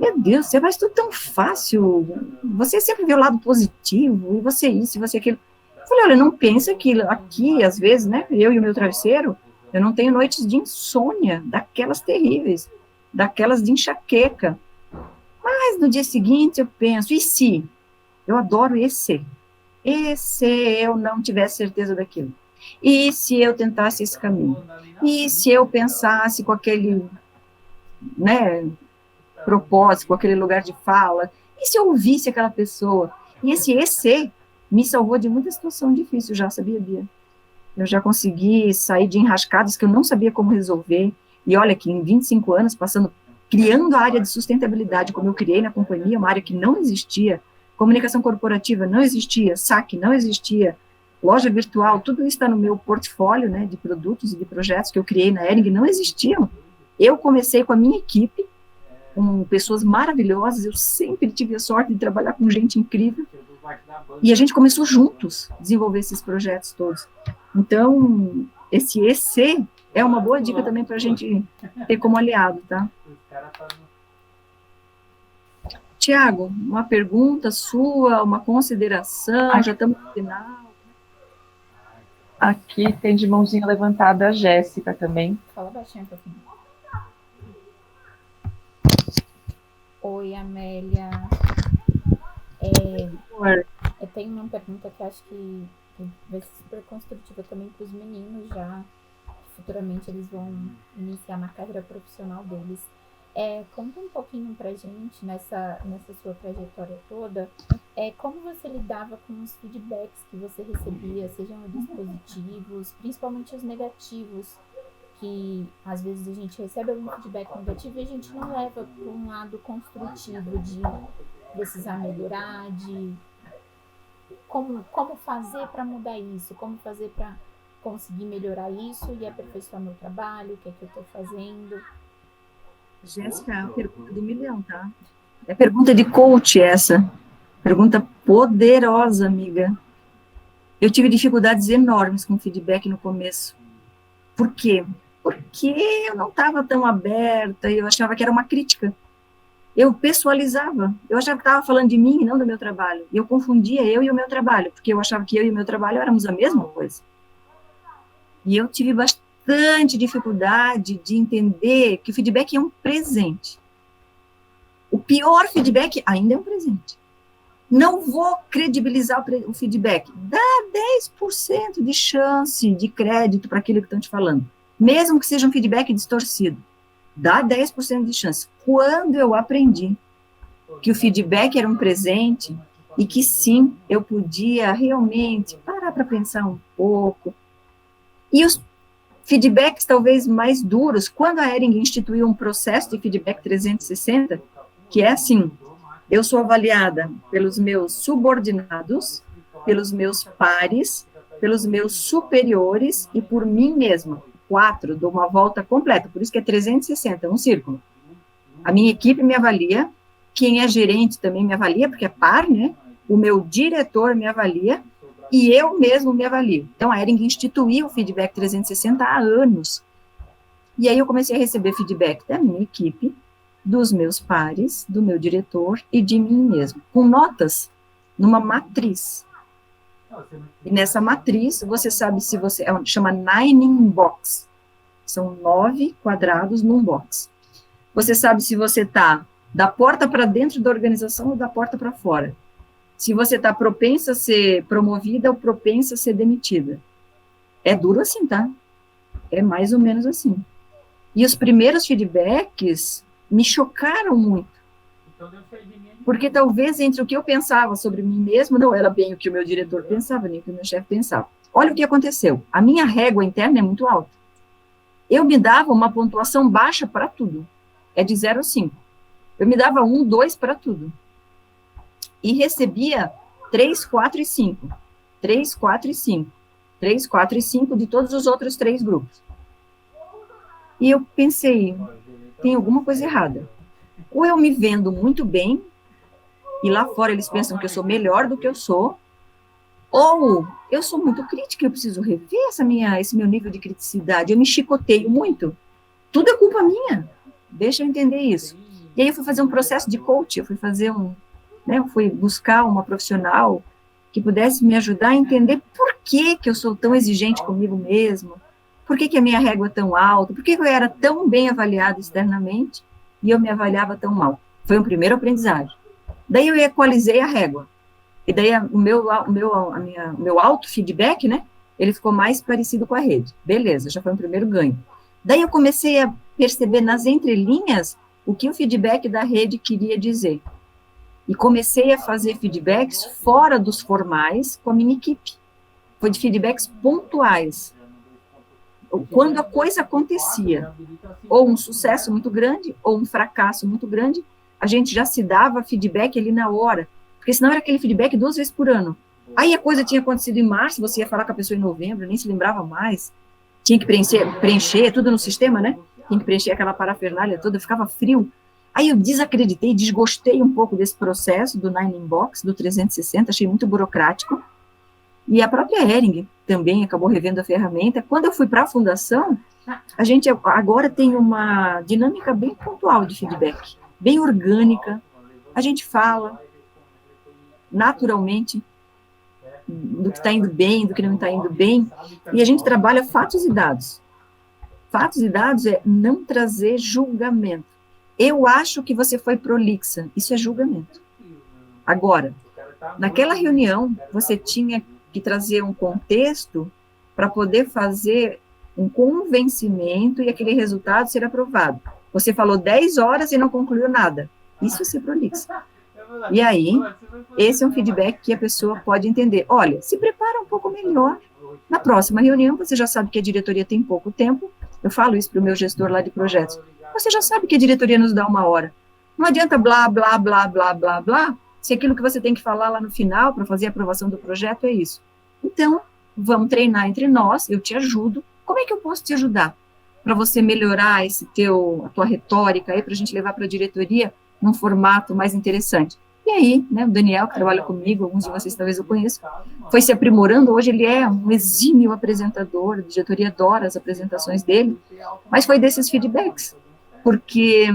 S2: Meu Deus, você faz tudo tão fácil. Você sempre vê o lado positivo, e você isso, e você aquilo. Eu falei, olha, não pensa que aqui, às vezes, né, eu e o meu travesseiro, eu não tenho noites de insônia, daquelas terríveis, daquelas de enxaqueca. Mas no dia seguinte eu penso, e se? Eu adoro esse. E se eu não tivesse certeza daquilo? E se eu tentasse esse caminho? E se eu pensasse com aquele, né, propósito, com aquele lugar de fala? E se eu ouvisse aquela pessoa? E esse me salvou de muita situação difícil já, sabia, Bia? Eu já consegui sair de enrascadas que eu não sabia como resolver. E olha que em 25 anos, criando a área de sustentabilidade, como eu criei na companhia, uma área que não existia, comunicação corporativa não existia, saque não existia, loja virtual, tudo isso está no meu portfólio, né, de produtos e de projetos que eu criei na Hering, não existiam. Eu comecei com a minha equipe, com pessoas maravilhosas, eu sempre tive a sorte de trabalhar com gente incrível, e a gente começou juntos a desenvolver esses projetos todos. Então, esse EC é uma boa dica também para a gente ter como aliado, tá? Tiago, uma pergunta sua, uma consideração, já estamos no final.
S1: Aqui tem de mãozinha levantada a Jéssica também.
S6: Fala baixinho um pouquinho. Oi, Amélia. Eu tenho uma pergunta que acho que vai ser super construtiva também para os meninos já. Futuramente eles vão iniciar na carreira profissional deles. Conta um pouquinho pra gente nessa sua trajetória toda, como você lidava com os feedbacks que você recebia, sejam eles positivos, principalmente os negativos, que às vezes a gente recebe algum feedback negativo e a gente não leva para um lado construtivo de precisar melhorar, de como fazer para mudar isso, como fazer para conseguir melhorar isso e aperfeiçoar meu trabalho, o que é que eu estou fazendo.
S2: Jéssica, é a pergunta do milhão, tá? É pergunta de coach essa. Pergunta poderosa, amiga. Eu tive dificuldades enormes com feedback no começo. Por quê? Porque eu não estava tão aberta, eu achava que era uma crítica. Eu pessoalizava, eu achava que estava falando de mim e não do meu trabalho. Eu confundia eu e o meu trabalho, porque eu achava que eu e o meu trabalho éramos a mesma coisa. E eu tive bastante dificuldade de entender que o feedback é um presente. O pior feedback ainda é um presente. Não vou credibilizar o feedback. Dá 10% de chance de crédito para aquilo que estão te falando. Mesmo que seja um feedback distorcido. Dá 10% de chance. Quando eu aprendi que o feedback era um presente e que sim, eu podia realmente parar para pensar um pouco. E os feedbacks talvez mais duros, quando a Hering instituiu um processo de feedback 360, que é assim, eu sou avaliada pelos meus subordinados, pelos meus pares, pelos meus superiores e por mim mesma. 4, dou uma volta completa, por isso que é 360, um círculo. A minha equipe me avalia, quem é gerente também me avalia, porque é par, né? O meu diretor me avalia e eu mesmo me avalio. Então, a Hering instituiu o feedback 360 há anos. E aí eu comecei a receber feedback da minha equipe, dos meus pares, do meu diretor e de mim mesmo, com notas numa matriz. E nessa matriz, você sabe se você... chama Nine Box. São 9 quadrados num box. Você sabe se você está da porta para dentro da organização ou da porta para fora. Se você está propensa a ser promovida ou propensa a ser demitida. É duro assim, tá? É mais ou menos assim. E os primeiros feedbacks me chocaram muito. Porque talvez entre o que eu pensava sobre mim mesmo, não era bem o que o meu diretor pensava, nem o que o meu chefe pensava. Olha o que aconteceu. A minha régua interna é muito alta. Eu me dava uma pontuação baixa para tudo. É de 0 a 5. Eu me dava 1, 2 para tudo. E recebia 3, 4 e 5. 3, 4 e 5. 3, 4 e 5 de todos os outros 3 grupos. E eu pensei, tem alguma coisa errada. Ou eu me vendo muito bem, e lá fora eles pensam que eu sou melhor do que eu sou, ou eu sou muito crítica, eu preciso rever esse meu nível de criticidade, eu me chicoteio muito. Tudo é culpa minha. Deixa eu entender isso. E aí eu fui fazer um processo de coach, eu fui buscar uma profissional que pudesse me ajudar a entender por que eu sou tão exigente comigo mesma, por que a minha régua é tão alta, por que eu era tão bem avaliada externamente e eu me avaliava tão mal. Foi um primeiro aprendizagem. Daí eu equalizei a régua. E daí o meu auto-feedback, né, ele ficou mais parecido com a rede. Beleza, já foi um primeiro ganho. Daí eu comecei a perceber nas entrelinhas o que o feedback da rede queria dizer. E comecei a fazer feedbacks fora dos formais com a minha equipe. Foi de feedbacks pontuais. Quando a coisa acontecia, ou um sucesso muito grande, ou um fracasso muito grande, a gente já se dava feedback ali na hora, porque senão era aquele feedback 2 vezes por ano. Aí a coisa tinha acontecido em março, você ia falar com a pessoa em novembro, nem se lembrava mais, tinha que preencher tudo no sistema, né? Tinha que preencher aquela parafernália toda, ficava frio. Aí eu desacreditei, desgostei um pouco desse processo do Nine Box, do 360, achei muito burocrático. E a própria Hering também acabou revendo a ferramenta. Quando eu fui para a fundação, a gente agora tem uma dinâmica bem pontual de feedback, bem orgânica. A gente fala naturalmente do que está indo bem, do que não está indo bem, e a gente trabalha fatos e dados. Fatos e dados é não trazer julgamento. Eu acho que você foi prolixa, isso é julgamento. Agora, naquela reunião, você tinha que trazer um contexto para poder fazer um convencimento e aquele resultado ser aprovado. Você falou 10 horas e não concluiu nada. Isso é ser prolixa. E aí, esse é um feedback que a pessoa pode entender. Olha, se prepara um pouco melhor. Na próxima reunião, você já sabe que a diretoria tem pouco tempo. Eu falo isso para o meu gestor lá de projetos. Você já sabe que a diretoria nos dá 1 hora. Não adianta blá, blá, blá, blá, blá, blá, se aquilo que você tem que falar lá no final para fazer a aprovação do projeto é isso. Então, vamos treinar entre nós, eu te ajudo. Como é que eu posso te ajudar? Para você melhorar a tua retórica aí, para a gente levar para a diretoria num formato mais interessante. E aí, né, o Daniel, que trabalha comigo, alguns de vocês talvez o conheçam, foi se aprimorando, hoje ele é um exímio apresentador, a diretoria adora as apresentações dele, mas foi desses feedbacks, porque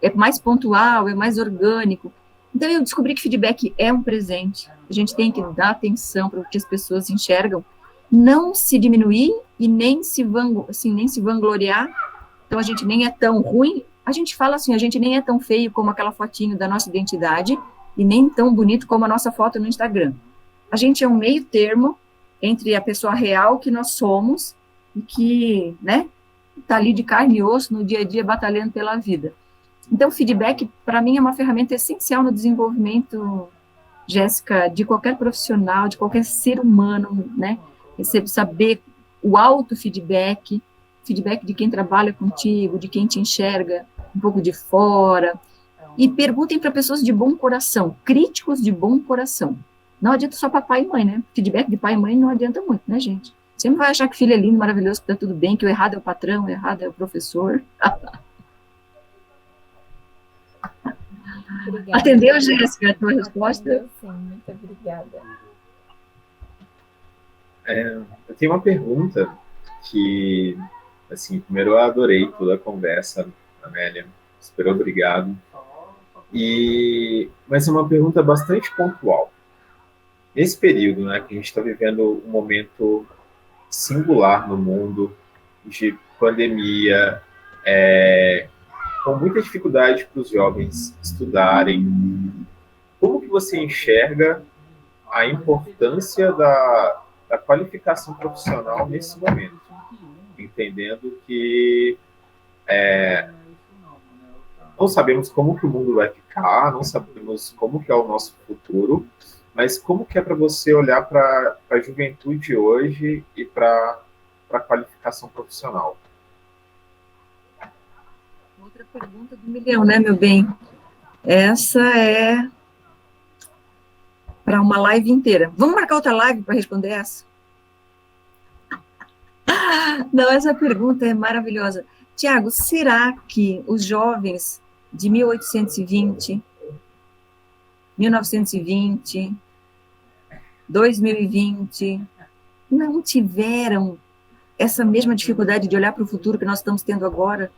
S2: é mais pontual, é mais orgânico. Então eu descobri que feedback é um presente, a gente tem que dar atenção para o que as pessoas enxergam, não se diminuir e nem se vangloriar, então a gente nem é tão ruim. A gente fala assim, a gente nem é tão feio como aquela fotinho da nossa identidade e nem tão bonito como a nossa foto no Instagram. A gente é um meio termo entre a pessoa real que nós somos e que, né, tá ali de carne e osso no dia a dia batalhando pela vida. Então, o feedback, para mim, é uma ferramenta essencial no desenvolvimento, Jéssica, de qualquer profissional, de qualquer ser humano, né, saber o auto-feedback, feedback de quem trabalha contigo, de quem te enxerga um pouco de fora, e perguntem para pessoas de bom coração, críticos de bom coração. Não adianta só para pai e mãe, né? Feedback de pai e mãe não adianta muito, né, gente? Sempre vai achar que filho é lindo, maravilhoso, que tá tudo bem, que o errado é o patrão, o errado é o professor.
S6: Obrigada.
S2: Atendeu, Jéssica, a tua resposta?
S6: Atendeu, sim, muito obrigada.
S7: Eu tenho uma pergunta que, assim, primeiro eu adorei toda a conversa, Amélia, super obrigado. Mas é uma pergunta bastante pontual. Nesse período, né, que a gente está vivendo um momento singular no mundo, de pandemia, com muita dificuldade para os jovens estudarem, como que você enxerga a importância da qualificação profissional nesse momento? Entendendo que não sabemos como que o mundo vai ficar, não sabemos como que é o nosso futuro, mas como que é para você olhar para a juventude hoje e para a qualificação profissional?
S2: Outra pergunta do milhão, né, meu bem? Essa é para uma live inteira. Vamos marcar outra live para responder essa? Não, essa pergunta é maravilhosa. Tiago, será que os jovens de 1820, 1920, 2020, não tiveram essa mesma dificuldade de olhar para o futuro que nós estamos tendo agora?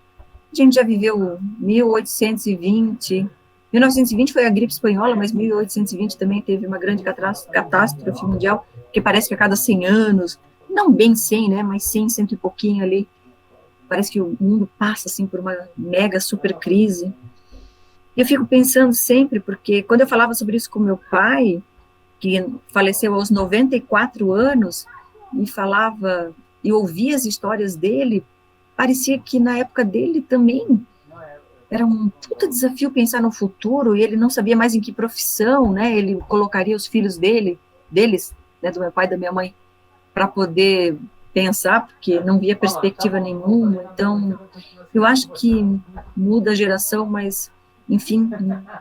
S2: A gente já viveu 1820, 1920 foi a gripe espanhola, mas 1820 também teve uma grande catástrofe mundial, que parece que a cada 100 anos, não bem 100, né, mas 100, cento e pouquinho ali, parece que o mundo passa, assim, por uma mega super crise. E eu fico pensando sempre, porque quando eu falava sobre isso com meu pai, que faleceu aos 94 anos, e falava, e ouvia as histórias dele, parecia que na época dele também era um puta desafio pensar no futuro, e ele não sabia mais em que profissão, né, ele colocaria os filhos deles, né, do meu pai e da minha mãe, para poder pensar, porque não via perspectiva nenhuma. Então, eu acho que muda a geração, mas, enfim,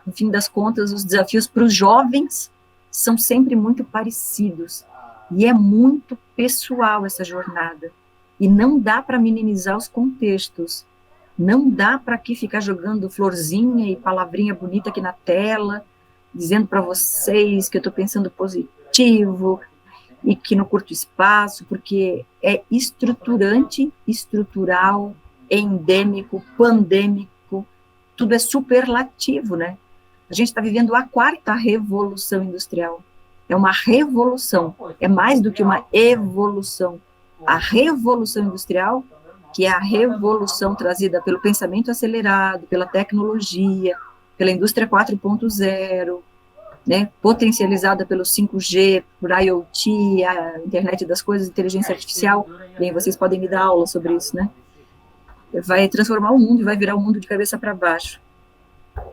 S2: no fim das contas, os desafios para os jovens são sempre muito parecidos, e é muito pessoal essa jornada, e não dá para minimizar os contextos, não dá para aqui ficar jogando florzinha e palavrinha bonita aqui na tela, dizendo para vocês que eu estou pensando positivo, e que no curto espaço, porque é estruturante, estrutural, endêmico, pandêmico, tudo é superlativo, né? A gente está vivendo a 4ª revolução industrial. É uma revolução, é mais do que uma evolução. A revolução industrial, que é a revolução trazida pelo pensamento acelerado, pela tecnologia, pela indústria 4.0, né, potencializada pelo 5G, por IoT, a internet das coisas, inteligência artificial. Bem, vocês podem me dar aula sobre isso, né? Vai transformar o mundo e vai virar o mundo de cabeça para baixo.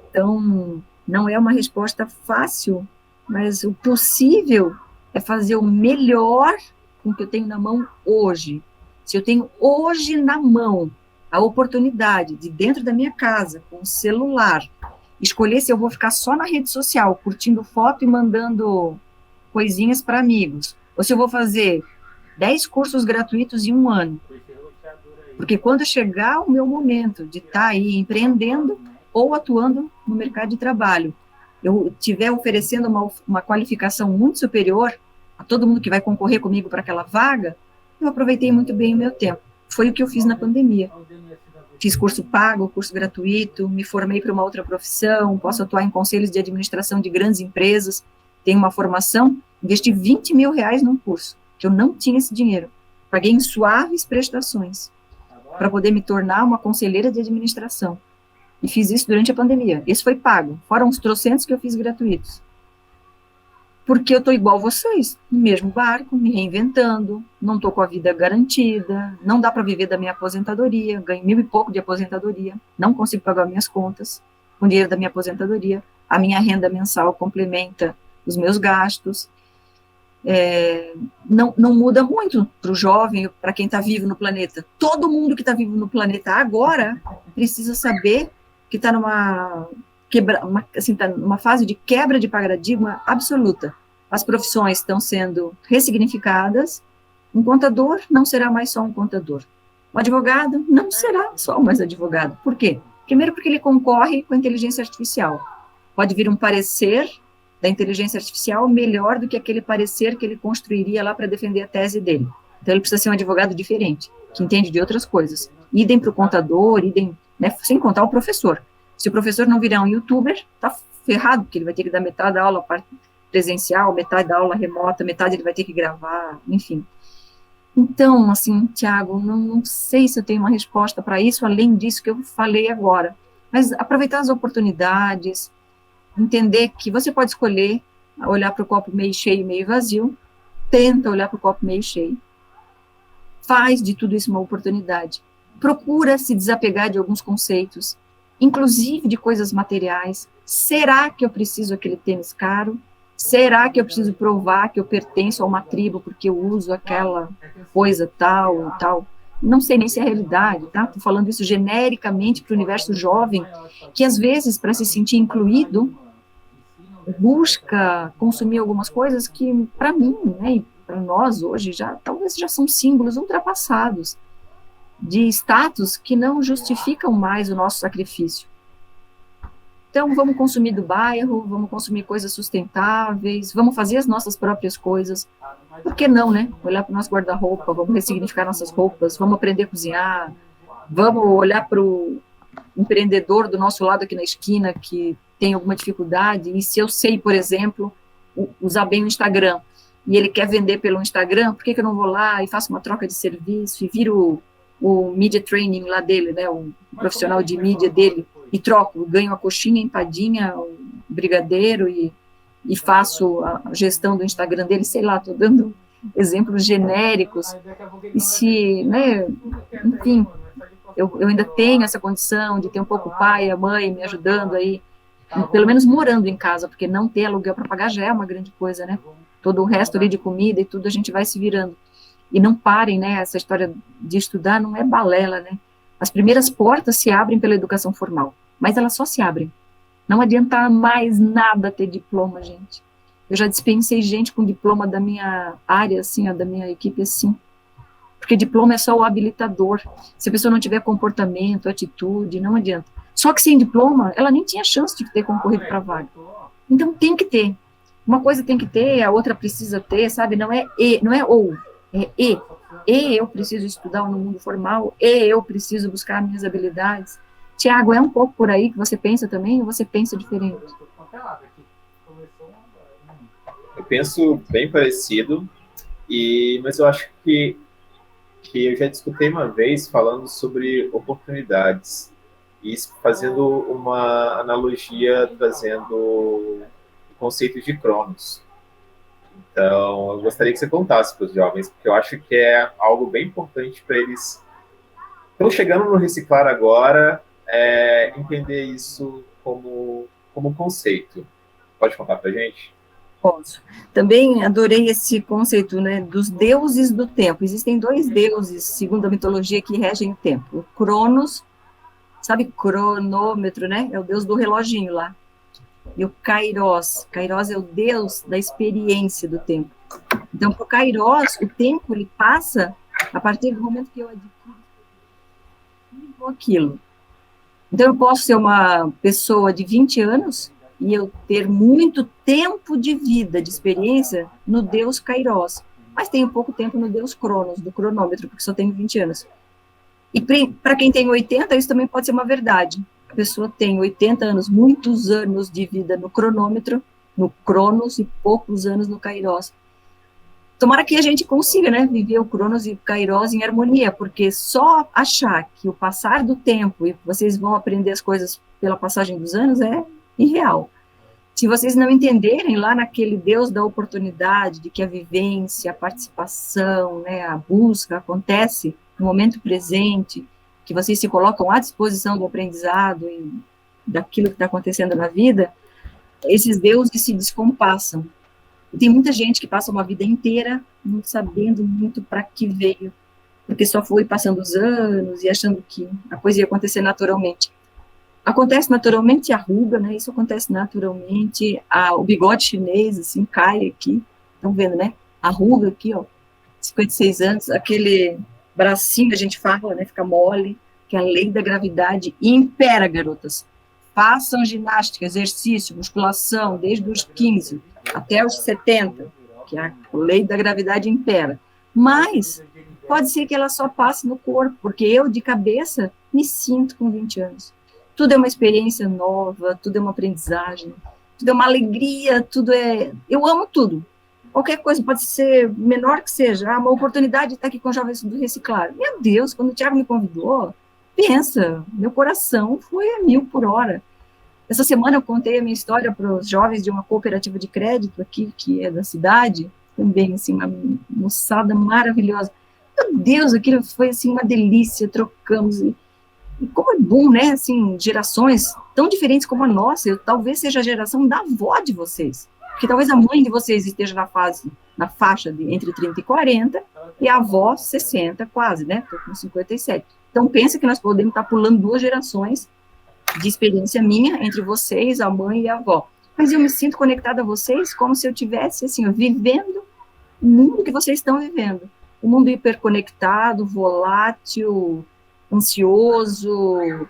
S2: Então, não é uma resposta fácil, mas o possível é fazer o melhor com o que eu tenho na mão hoje. Se eu tenho hoje na mão a oportunidade de, dentro da minha casa, com o celular, escolher se eu vou ficar só na rede social, curtindo foto e mandando coisinhas para amigos, ou se eu vou fazer 10 cursos gratuitos em um ano. Porque quando chegar o meu momento de estar aí empreendendo ou atuando no mercado de trabalho, eu estiver oferecendo uma qualificação muito superior a todo mundo que vai concorrer comigo para aquela vaga, eu aproveitei muito bem o meu tempo. Foi o que eu fiz na pandemia. Fiz curso pago, curso gratuito, me formei para uma outra profissão, posso atuar em conselhos de administração de grandes empresas, tenho uma formação, investi R$20 mil num curso, que eu não tinha esse dinheiro. Paguei em suaves prestações para poder me tornar uma conselheira de administração. E fiz isso durante a pandemia. Esse foi pago, fora uns trocentos que eu fiz gratuitos. Porque eu estou igual vocês, no mesmo barco, me reinventando, não estou com a vida garantida, não dá para viver da minha aposentadoria, ganho 1.000 e pouco de aposentadoria, não consigo pagar minhas contas com o dinheiro da minha aposentadoria, a minha renda mensal complementa os meus gastos. Não muda muito para o jovem, para quem está vivo no planeta. Todo mundo que está vivo no planeta agora precisa saber que está numa fase de quebra de paradigma absoluta. As profissões estão sendo ressignificadas. Um contador não será mais só um contador. Um advogado não será só mais advogado. Por quê? Primeiro porque ele concorre com a inteligência artificial. Pode vir um parecer da inteligência artificial melhor do que aquele parecer que ele construiria lá para defender a tese dele. Então ele precisa ser um advogado diferente, que entende de outras coisas. Idem para o contador, né, sem contar o professor. Se o professor não virar um youtuber, tá ferrado, porque ele vai ter que dar metade da aula presencial, metade da aula remota, metade ele vai ter que gravar, enfim. Então, assim, Tiago, não sei se eu tenho uma resposta para isso, além disso que eu falei agora. Mas aproveitar as oportunidades, entender que você pode escolher olhar para o copo meio cheio e meio vazio, tenta olhar para o copo meio cheio, faz de tudo isso uma oportunidade. Procura se desapegar de alguns conceitos, inclusive de coisas materiais. Será que eu preciso aquele tênis caro? Será que eu preciso provar que eu pertenço a uma tribo porque eu uso aquela coisa tal ou tal? Não sei nem se é realidade, tá? Estou falando isso genericamente para o universo jovem, que às vezes, para se sentir incluído, busca consumir algumas coisas que, para mim, né, e para nós hoje, talvez já são símbolos ultrapassados, de status que não justificam mais o nosso sacrifício. Então, vamos consumir do bairro, vamos consumir coisas sustentáveis, vamos fazer as nossas próprias coisas. Por que não, né? Olhar para o nosso guarda-roupa, vamos ressignificar nossas roupas, vamos aprender a cozinhar, vamos olhar para o empreendedor do nosso lado aqui na esquina que tem alguma dificuldade, e se eu sei, por exemplo, usar bem o Instagram, e ele quer vender pelo Instagram, por que eu não vou lá e faço uma troca de serviço e viro o media training lá dele, né, o profissional de mídia dele, e troco, ganho a coxinha, a empadinha, o brigadeiro e faço a gestão do Instagram dele, sei lá, estou dando exemplos genéricos, e se, né, enfim, eu ainda tenho essa condição de ter um pouco o pai, a mãe me ajudando aí, pelo menos morando em casa, porque não ter aluguel para pagar já é uma grande coisa, né, todo o resto ali de comida e tudo a gente vai se virando. E não parem, né, essa história de estudar não é balela, né, as primeiras portas se abrem pela educação formal, mas elas só se abrem. Não adianta mais nada ter diploma, gente. Eu já dispensei gente com diploma da minha área, assim, da minha equipe, assim, porque diploma é só o habilitador. Se a pessoa não tiver comportamento, atitude, não adianta. Só que sem diploma, ela nem tinha chance de ter concorrido para a vaga. Então tem que ter. Uma coisa tem que ter, a outra precisa ter, sabe? Não é ou, é e. E eu preciso estudar no mundo formal, e eu preciso buscar minhas habilidades. Tiago, é um pouco por aí que você pensa também, ou você pensa diferente?
S7: Eu penso bem parecido, mas eu acho que eu já discutei uma vez falando sobre oportunidades, e fazendo uma analogia, trazendo o conceito de Cronos. Então, eu gostaria que você contasse para os jovens, porque eu acho que é algo bem importante para eles. Estão chegando no reciclar agora, entender isso como conceito. Pode contar para a gente?
S2: Posso. Também adorei esse conceito, né, dos deuses do tempo. Existem dois deuses, segundo a mitologia, que regem o tempo. O Cronos, sabe, cronômetro, né? É o deus do reloginho lá. E o Kairos. Kairos é o deus da experiência do tempo. Então, para o Kairos, o tempo ele passa a partir do momento que eu adquiro aquilo. Então, eu posso ser uma pessoa de 20 anos e eu ter muito tempo de vida, de experiência, no Deus Kairos. Mas tenho pouco tempo no Deus Cronos, do cronômetro, porque só tenho 20 anos. E para quem tem 80, isso também pode ser uma verdade. A pessoa tem 80 anos, muitos anos de vida no cronômetro, no Cronos, e poucos anos no Kairos. Tomara que a gente consiga, né, viver o Cronos e o Kairos em harmonia, porque só achar que o passar do tempo e vocês vão aprender as coisas pela passagem dos anos é irreal. Se vocês não entenderem lá naquele Deus da oportunidade, de que a vivência, a participação, né, a busca acontece no momento presente, que vocês se colocam à disposição do aprendizado e daquilo que está acontecendo na vida, esses deuses se descompassam. E tem muita gente que passa uma vida inteira não sabendo muito para que veio, porque só foi passando os anos e achando que a coisa ia acontecer naturalmente. Acontece naturalmente a ruga, né? Isso acontece naturalmente. O bigode chinês, assim, cai aqui. Estão vendo, né? A ruga aqui, ó, 56 anos, aquele bracinho, a gente fala, né? Fica mole, que a lei da gravidade impera, garotas. Façam ginástica, exercício, musculação, desde os 15 até os 70, que a lei da gravidade impera. Mas pode ser que ela só passe no corpo, porque eu, de cabeça, me sinto com 20 anos. Tudo é uma experiência nova, tudo é uma aprendizagem, tudo é uma alegria, tudo é... Eu amo tudo. Qualquer coisa pode ser menor que seja. Uma oportunidade de estar aqui com jovens do Reciclar. Meu Deus, quando o Thiago me convidou, pensa, meu coração foi a 1000 por hora. Essa semana eu contei a minha história para os jovens de uma cooperativa de crédito aqui, que é da cidade, também, assim, uma moçada maravilhosa. Meu Deus, aquilo foi, assim, uma delícia, trocamos, e como é bom, né, assim, gerações tão diferentes como a nossa, eu talvez seja a geração da avó de vocês, porque talvez a mãe de vocês esteja na faixa de entre 30 e 40, e a avó 60, quase, né, estou com 57. Então, pensa que nós podemos estar pulando 2 gerações de experiência minha, entre vocês, a mãe e a avó. Mas eu me sinto conectada a vocês como se eu tivesse, assim, ó, vivendo o mundo que vocês estão vivendo. O mundo hiperconectado, volátil, ansioso,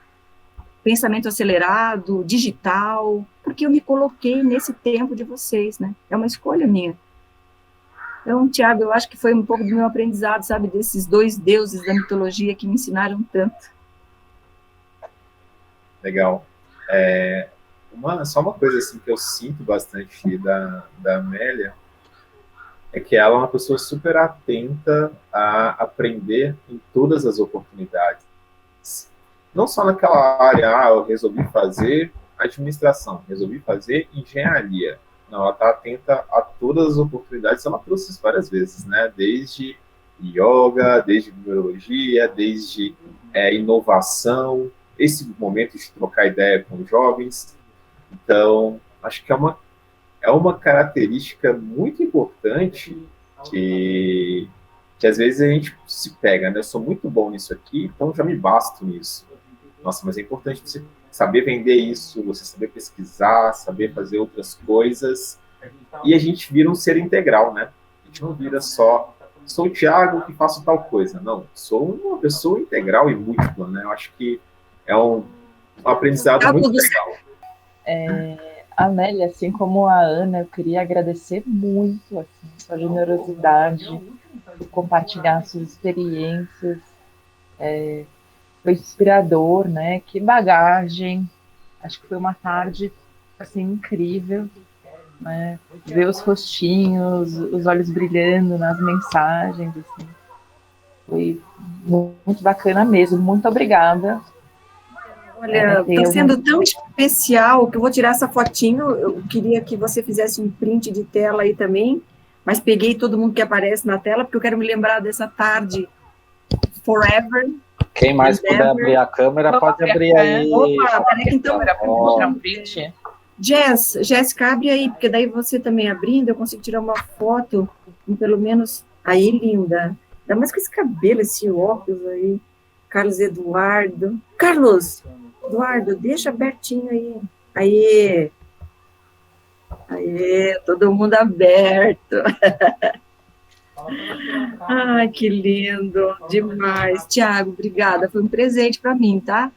S2: pensamento acelerado, digital, porque eu me coloquei nesse tempo de vocês, né? É uma escolha minha. Então, Thiago, eu acho que foi um pouco do meu aprendizado, sabe, desses 2 deuses da mitologia que me ensinaram tanto.
S7: Legal. Só uma coisa assim que eu sinto bastante da Amélia é que ela é uma pessoa super atenta a aprender em todas as oportunidades. Não só naquela área, eu resolvi fazer administração, resolvi fazer engenharia. Não, ela está atenta a todas as oportunidades, ela trouxe isso várias vezes, né? Desde yoga, desde numerologia, desde inovação, esse momento de trocar ideia com os jovens. Então, acho que é uma característica muito importante que às vezes a gente se pega, né? Eu sou muito bom nisso aqui, então já me basto nisso. Nossa, mas é importante você saber vender isso, você saber pesquisar, saber fazer outras coisas. E a gente vira um ser integral, né? A gente não vira só, sou o Thiago que faço tal coisa. Não, sou uma pessoa integral e múltipla, né? Eu acho que é um aprendizado muito legal.
S1: Amélia, assim como a Ana, eu queria agradecer muito assim, sua generosidade de compartilhar suas experiências. Foi inspirador, né? Que bagagem. Acho que foi uma tarde assim, incrível. Né? Ver os rostinhos, os olhos brilhando nas mensagens. Assim. Foi muito bacana mesmo. Muito obrigada.
S2: Olha, está sendo tão especial que eu vou tirar essa fotinho. Eu queria que você fizesse um print de tela aí também, mas peguei todo mundo que aparece na tela, porque eu quero me lembrar dessa tarde forever.
S5: Quem mais puder abrir a câmera, pode abrir aí.
S2: Opa, peraí que então...
S1: tirar um print.
S2: Jéssica, abre aí, porque daí você também abrindo, eu consigo tirar uma foto, pelo menos... Aí, linda. Ainda mais com esse cabelo, esse óculos aí. Carlos Eduardo. Carlos Eduardo, deixa abertinho aí. Aí, todo mundo aberto. Ai, que lindo, demais. Thiago, obrigada, foi um presente para mim, tá?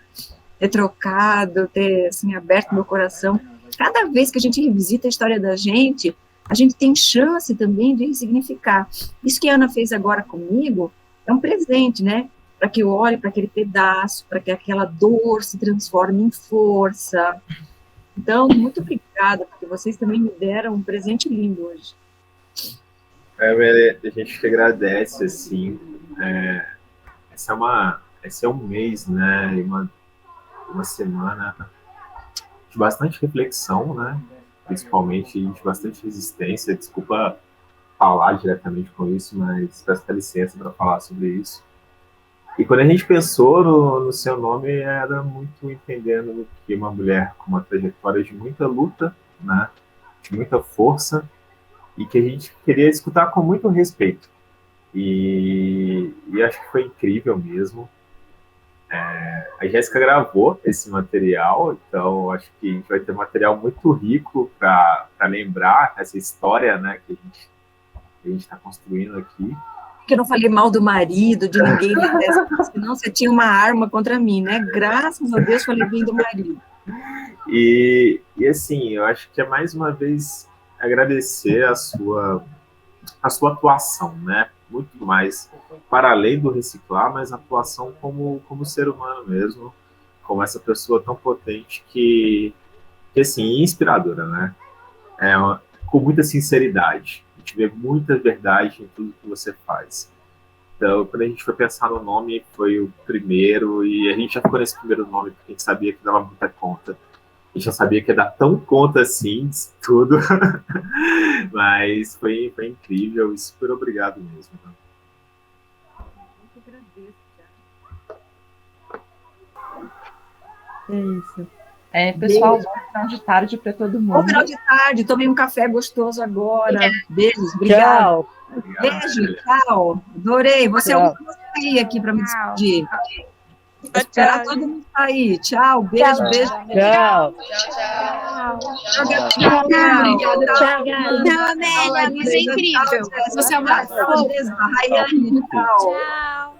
S2: Ter trocado, ter, assim, aberto meu coração. cada vez que a gente revisita a história da gente, a gente tem chance também de ressignificar. Isso que a Ana fez agora comigo é um presente, né? Para que eu olhe para aquele pedaço, para que aquela dor se transforme em força. Então, muito obrigada, porque vocês também me deram um presente lindo hoje.
S7: A gente que agradece, assim, esse é um mês, né, e uma semana de bastante reflexão, né, principalmente de bastante resistência. Desculpa falar diretamente com isso, mas peço até licença para falar sobre isso. E quando a gente pensou no seu nome, era muito entendendo que uma mulher com uma trajetória de muita luta, né, de muita força, e que a gente queria escutar com muito respeito. E acho que foi incrível mesmo. A Jéssica gravou esse material, então acho que a gente vai ter material muito rico para lembrar essa história, né, que a gente está construindo aqui.
S2: Que eu não falei mal do marido, de ninguém, senão você tinha uma arma contra mim, né? Graças a Deus falei bem do marido.
S7: E assim, eu acho que é mais uma vez agradecer a sua atuação, né? Muito mais para além do reciclar, mas a atuação como ser humano mesmo, como essa pessoa tão potente que assim, inspiradora, né? Com muita sinceridade. A gente vê muita verdade em tudo que você faz. Então, quando a gente foi pensar no nome, foi o primeiro, e a gente já ficou nesse primeiro nome porque a gente sabia que dava muita conta. A gente já sabia que ia dar tão conta assim, de tudo. Mas foi incrível e super obrigado mesmo. Né?
S2: Eu que agradeço,
S1: É isso. Pessoal, bom final de tarde para todo mundo.
S2: Bom final de tarde, tomei um café gostoso agora. Beijos, obrigada.
S8: Tchau.
S2: Beijo, tchau. Adorei. Você é o último a sair aqui para me despedir. Vou esperar todo mundo sair. Tchau, beijo, beijo.
S8: Tchau.
S2: Tchau, obrigada. Tchau,
S3: Amélia, você é incrível. Você é uma
S2: Rayane, tchau.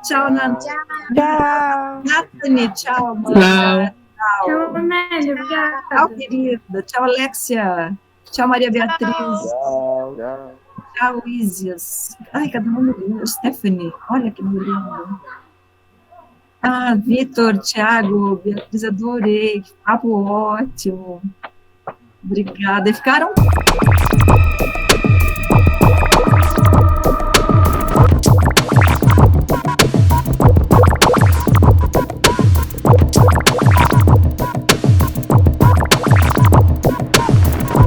S2: Tchau, Nana.
S8: Tchau.
S2: Nathani, tchau, amor.
S9: Tchau, Amélia. Obrigada.
S2: Tchau, querida. Tchau, Alexia. Tchau, Maria Beatriz. Tchau, Isias. Ai, cada nome lindo. Stephanie. Olha que nome lindo. Vitor, Thiago, Beatriz, adorei. Que papo ótimo. Obrigada. E ficaram...